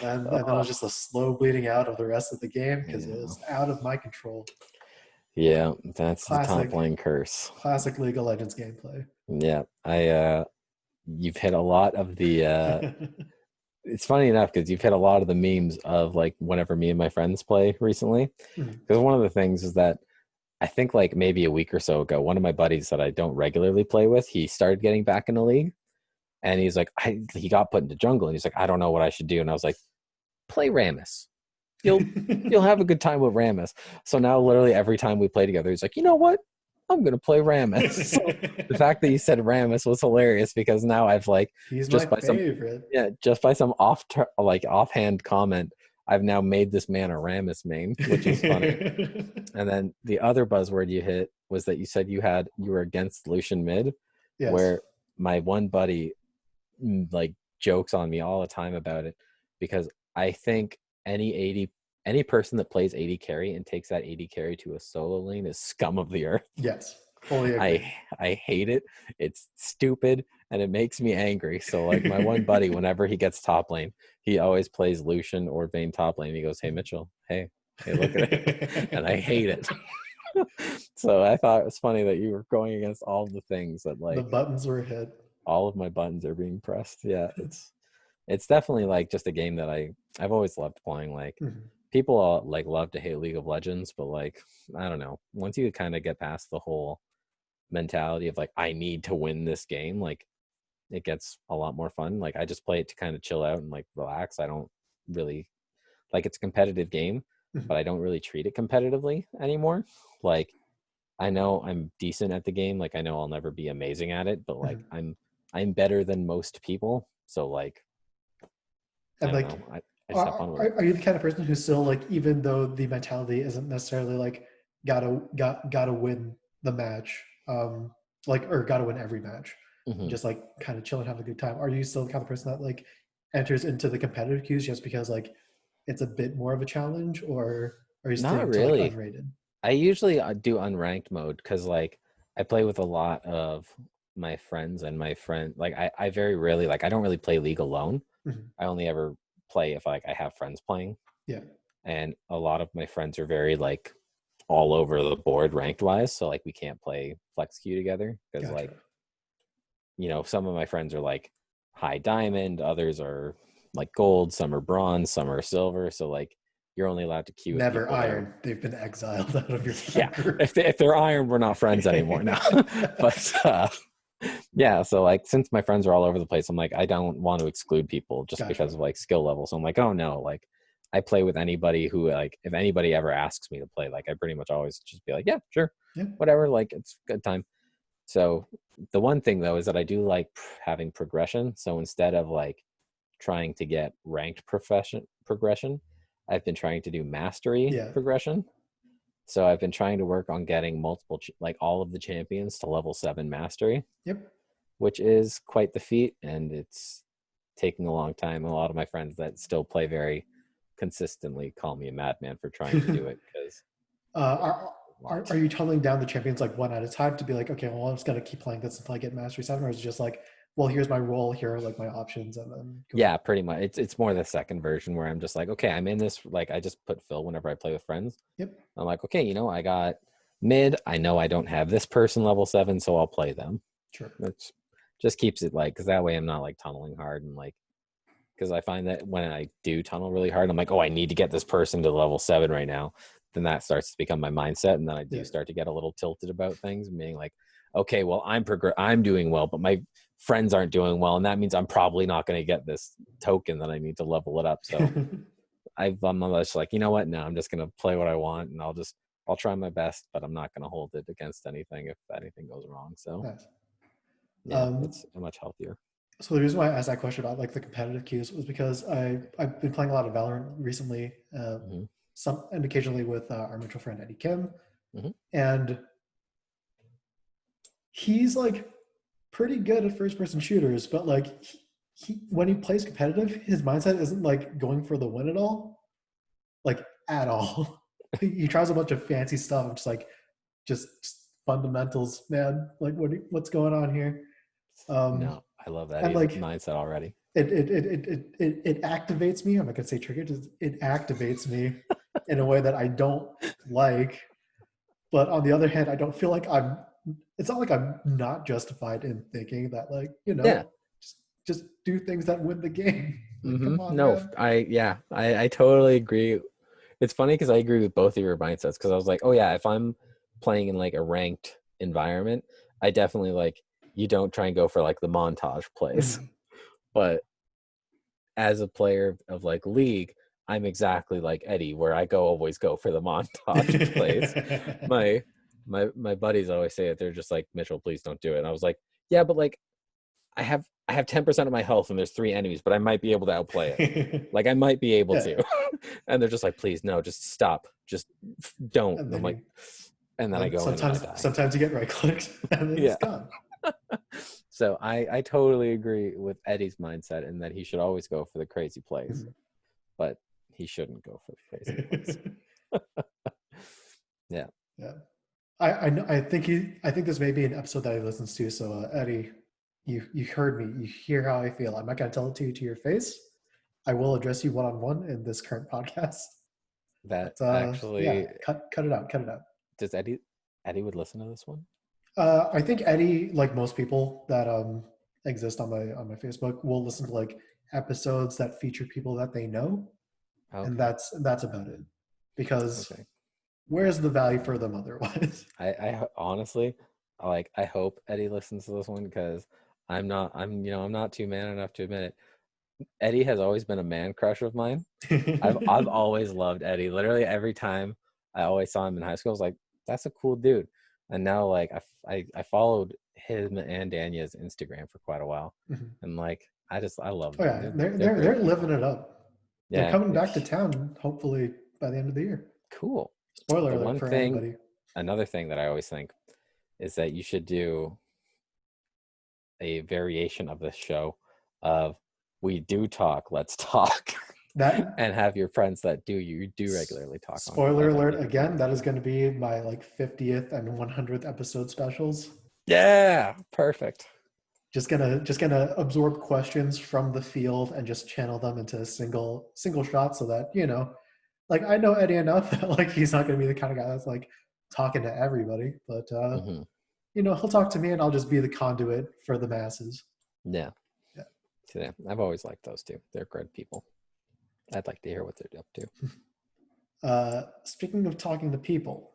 and then it Oh, was just a slow bleeding out of the rest of the game because it yeah. was out of my control. Yeah. That's the top Classic, lane curse. classic League of Legends gameplay. Yeah. You've hit a lot of the it's funny enough because you've hit a lot of the memes of like whenever me and my friends play recently. Mhm. Because one of the things is that I think like maybe a week or so ago, one of my buddies that I don't regularly play with, he started getting back in the league, and he's like, he got put into jungle, and he's like, I don't know what I should do, and I was like, play Rammus. You'll have a good time with Rammus. So now literally every time we play together, he's like, you know what? I'm gonna play Rammus. So the fact that you said Rammus was hilarious because now I've like He's my just by some favorite. just by some offhand comment, I've now made this man a Rammus main, which is funny. And then the other buzzword you hit was that you said you were against Lucian mid, Yes. where my one buddy like jokes on me all the time about it because I think any person that plays AD carry and takes that AD carry to a solo lane is scum of the earth. Yes. Fully I agree. I hate it. It's stupid and it makes me angry. So like my one buddy, whenever he gets top lane, he always plays Lucian or Vayne top lane. He goes, "Hey Mitchell, hey, look at it," and I hate it. So I thought it was funny that you were going against all the things that The like buttons were hit. all of my buttons are being pressed. Yeah, it's definitely like just a game that I've always loved playing. Like Mhm. people all like love to hate League of Legends, but like I don't know. Once you kind of get past the whole mentality of like I need to win this game, like it gets a lot more fun. Like I just play it to kind of chill out and like relax. I don't really like it's a competitive game, Mhm. but I don't really treat it competitively anymore. Like I know I'm decent at the game. Like I know I'll never be amazing at it, but like Mhm. I'm better than most people. So like I And don't like, know. I just have fun with it. are you the kind of person who still like, even though the mentality isn't necessarily like gotta win the match, like or gotta win every match, Hmm. just like kind of chill and have a good time? Are you still the kind of person that like enters into the competitive queues just because like it's a bit more of a challenge, or are you Not staying to like really. unrated? I usually do unranked mode because like I play with a lot of my friends and my friend like I very rarely like I don't really play League alone. Mhm. I only ever play if like I have friends playing, Yeah, and a lot of my friends are very like all over the board ranked wise. So like we can't play flex queue together because gotcha. like some of my friends are like high diamond, others are like gold, some are bronze, some are silver. So like you're only allowed to queue with Never people that are iron. They've been exiled out of your yeah. friend group. If they're iron, we're not friends anymore now. But yeah, so like since my friends are all over the place, I'm like I don't want to exclude people just because Gotcha. of like skill level. So I'm like, oh no, like I play with anybody who like if anybody ever asks me to play, like I pretty much always just be like, yeah, sure, Yeah. whatever, like it's a good time. So the one thing though is that I do like having progression. So instead of like trying to get ranked profession progression, I've been trying to do mastery Yeah. progression. So I've been trying to work on getting like all of the champions to level 7 mastery, Yep. which is quite the feat, and it's taking a long time. A lot of my friends that still play very consistently call me a madman for trying to do it because yeah, Are, a lot. are you tunneling down the champions like one at a time to be like, okay, well, I'm just gonna keep playing this until I get mastery 7, or is it just like, well, here's my role, here are like my options, and then go from Yeah, pretty much. It's more the second version where I'm just like, okay, I'm in this. Like I just put Phil whenever I play with friends. there? Yep. I'm like, okay, I got mid. I know I don't have this person level 7, so I'll play them. Sure. Which just keeps it like because that way I'm not like tunneling hard and like because I find that when I do tunnel really hard, I'm like, oh, I need to get this person to level 7 right now. Then that starts to become my mindset, and then I do Yeah. start to get a little tilted about things, being like, okay, well, I'm doing well, but my friends aren't doing well, and that means I'm probably not going to get this token that I need to level it up. So I'm just like, you know what? No, I'm just gonna play what I want, and I'll try my best, but I'm not gonna hold it against anything if anything goes wrong. So Nice. yeah, Um, it's much healthier. so the reason why I asked that question about like the competitive queues was because I've been playing a lot of Valorant recently, Hmm. some and occasionally with our mutual friend Eddie Kim, Hmm. and he's like pretty good at first person shooters, but like when he plays competitive, his mindset isn't like going for the win at all, like at all. He tries a bunch of fancy stuff. I'm just like, just fundamentals, man. Like what's going on here? Um, No, I love and Eddie's like mindset already. it activates me. I'm not gonna say triggers. It activates me in a way that I don't like. But on the other hand, I don't feel like I'm. It's not like I'm not justified in thinking that, like, Yeah. just do things that win the game. Like, Hmm. come on, No, man. I totally agree. It's funny because I agree with both of your mindsets because I was like, oh yeah, if I'm playing in like a ranked environment, I definitely like you don't try and go for like the montage plays. Mhm. But as a player of like League, I'm exactly like Eddie, where always go for the montage plays. My my buddies always say it. They're just like, Mitchell, please don't do it. And I was like, yeah, but like I have 10% of my health and there's 3 enemies, but I might be able to outplay it. Like I might be able Yeah, to. And they're just like, please, no, just stop. Just don't. and And I'm then like, you, and then I then go in and I sometimes die. sometimes you get right clicked, and then it's Yeah. gone. So I totally agree with Eddie's mindset in that he should always go for the crazy plays, Mhm. but he shouldn't go for the crazy plays. Yeah. Yeah. I know. I think this may be an episode that he listens to. So Eddie, you heard me. You hear how I feel. I'm not gonna tell it to you to your face. I will address you one on one in this current podcast. That But yeah, actually cut it out. Cut it out. does Eddie would listen to this one? I think Eddie, like most people that exist on my Facebook, will listen to like episodes that feature people that they know, and Okay. that's about it. Because Okay. where's the value for them otherwise? I honestly, I hope Eddie listens to this one because I'm not too man enough to admit it. Eddie has always been a man crush of mine. I've always loved Eddie. Literally every time I always saw him in high school, I was like, that's a cool dude. And now like I followed him and Danya's Instagram for quite a while. Mhm. And like I love Oh them. yeah, They're they're great living people. it up. They're Yeah, coming back to it's town hopefully by the end of the year. cool. Spoiler The alert one for thing, anybody. another thing that I always think is that you should do a variation of this show of we do talk, let's talk. That And have your friends that you do regularly talk on. spoiler I think alert that'd be fun. again. That is going to be my like 50th and 100th episode specials. Yeah, perfect. Just gonna absorb questions from the field and just channel them into a single shot so that like I know Eddie enough that like he's not gonna be the kind of guy that's like talking to everybody, but Hmm. he'll talk to me and I'll just be the conduit for the masses. Yeah. Yeah. So, yeah, I've always liked those two. They're good people. I'd like to hear what they're up to. Speaking of talking to people,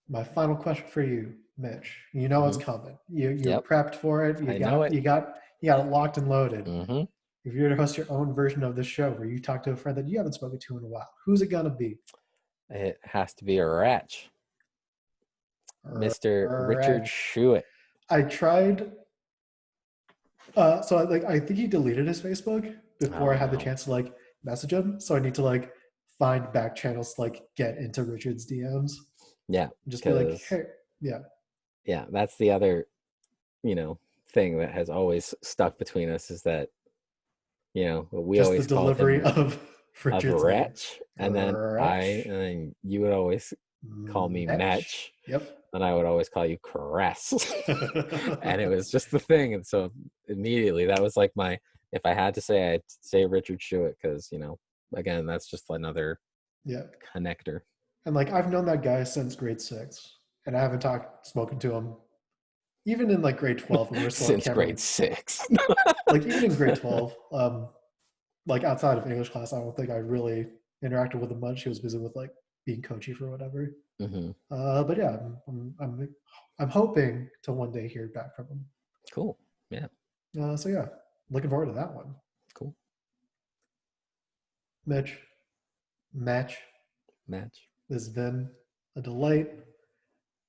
my final question for you, Mitch. You know it's Hmm. coming. You're Yep, prepped for it. You I know got it. you got you got it locked and loaded. Hmm. If you're to host your own version of this show where you talk to a friend that you haven't spoken to in a while, who's it gonna be? It has to be a ratch, Mr. Richard Right. Schuett. I tried. So I think he deleted his Facebook before Oh I had the no. chance to like message him. So I need to like find back channels to like get into Richard's DMs Yeah, and just be like, because hey, yeah, yeah, that's the other thing that has always stuck between us is that we just the always called delivery him of of Richard's name. Wretch, and then Gretch. you would always call me Metch. Metch, Yep. and I would always call you Caress, and it was just the thing. And so immediately that was like if I had to say, I'd say Richard Schuett because again, that's just another Yeah. connector. And like I've known that guy since grade 6, and I haven't spoken to him even in like grade 12 when we were still at Since grade Cameron. 6. Like even in grade 12, like outside of English class, I don't think I really interacted with him much. He was busy with like being coachy for whatever. Hmm. But yeah, I'm hoping to one day hear back from him. Cool. Yeah. So yeah, looking forward to that one. Cool. Mitch, Match. Match. This has been a delight.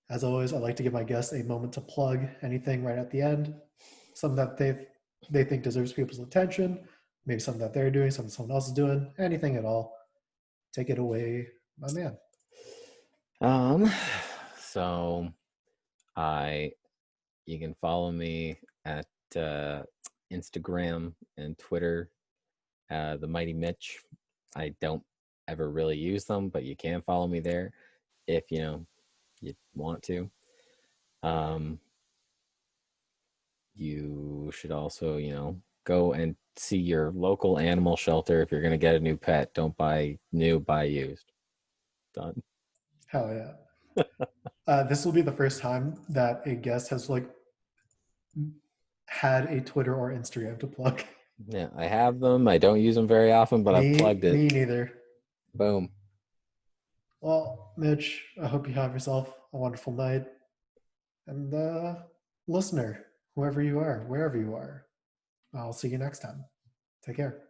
As always, I like to give my guests a moment to plug anything right at the end, something that they think deserves people's attention, maybe something that they're doing, something someone else is doing, anything at all. Take it away, my man. Um, so I you can follow me at Instagram and Twitter, the Mighty Mitch. I don't ever really use them, but you can follow me there if you want to. Um, you should also, go and see your local animal shelter if you're going to get a new pet. Don't buy new, buy used. Done. Hell yeah. This will be the first time that a guest has like had a Twitter or Instagram to plug. Yeah, I have them. I don't use them very often, but I've me, plugged it. me neither. Boom. Well, Mitch, I hope you have yourself a wonderful night. And listener, whoever you are, wherever you are, I'll see you next time. Take care.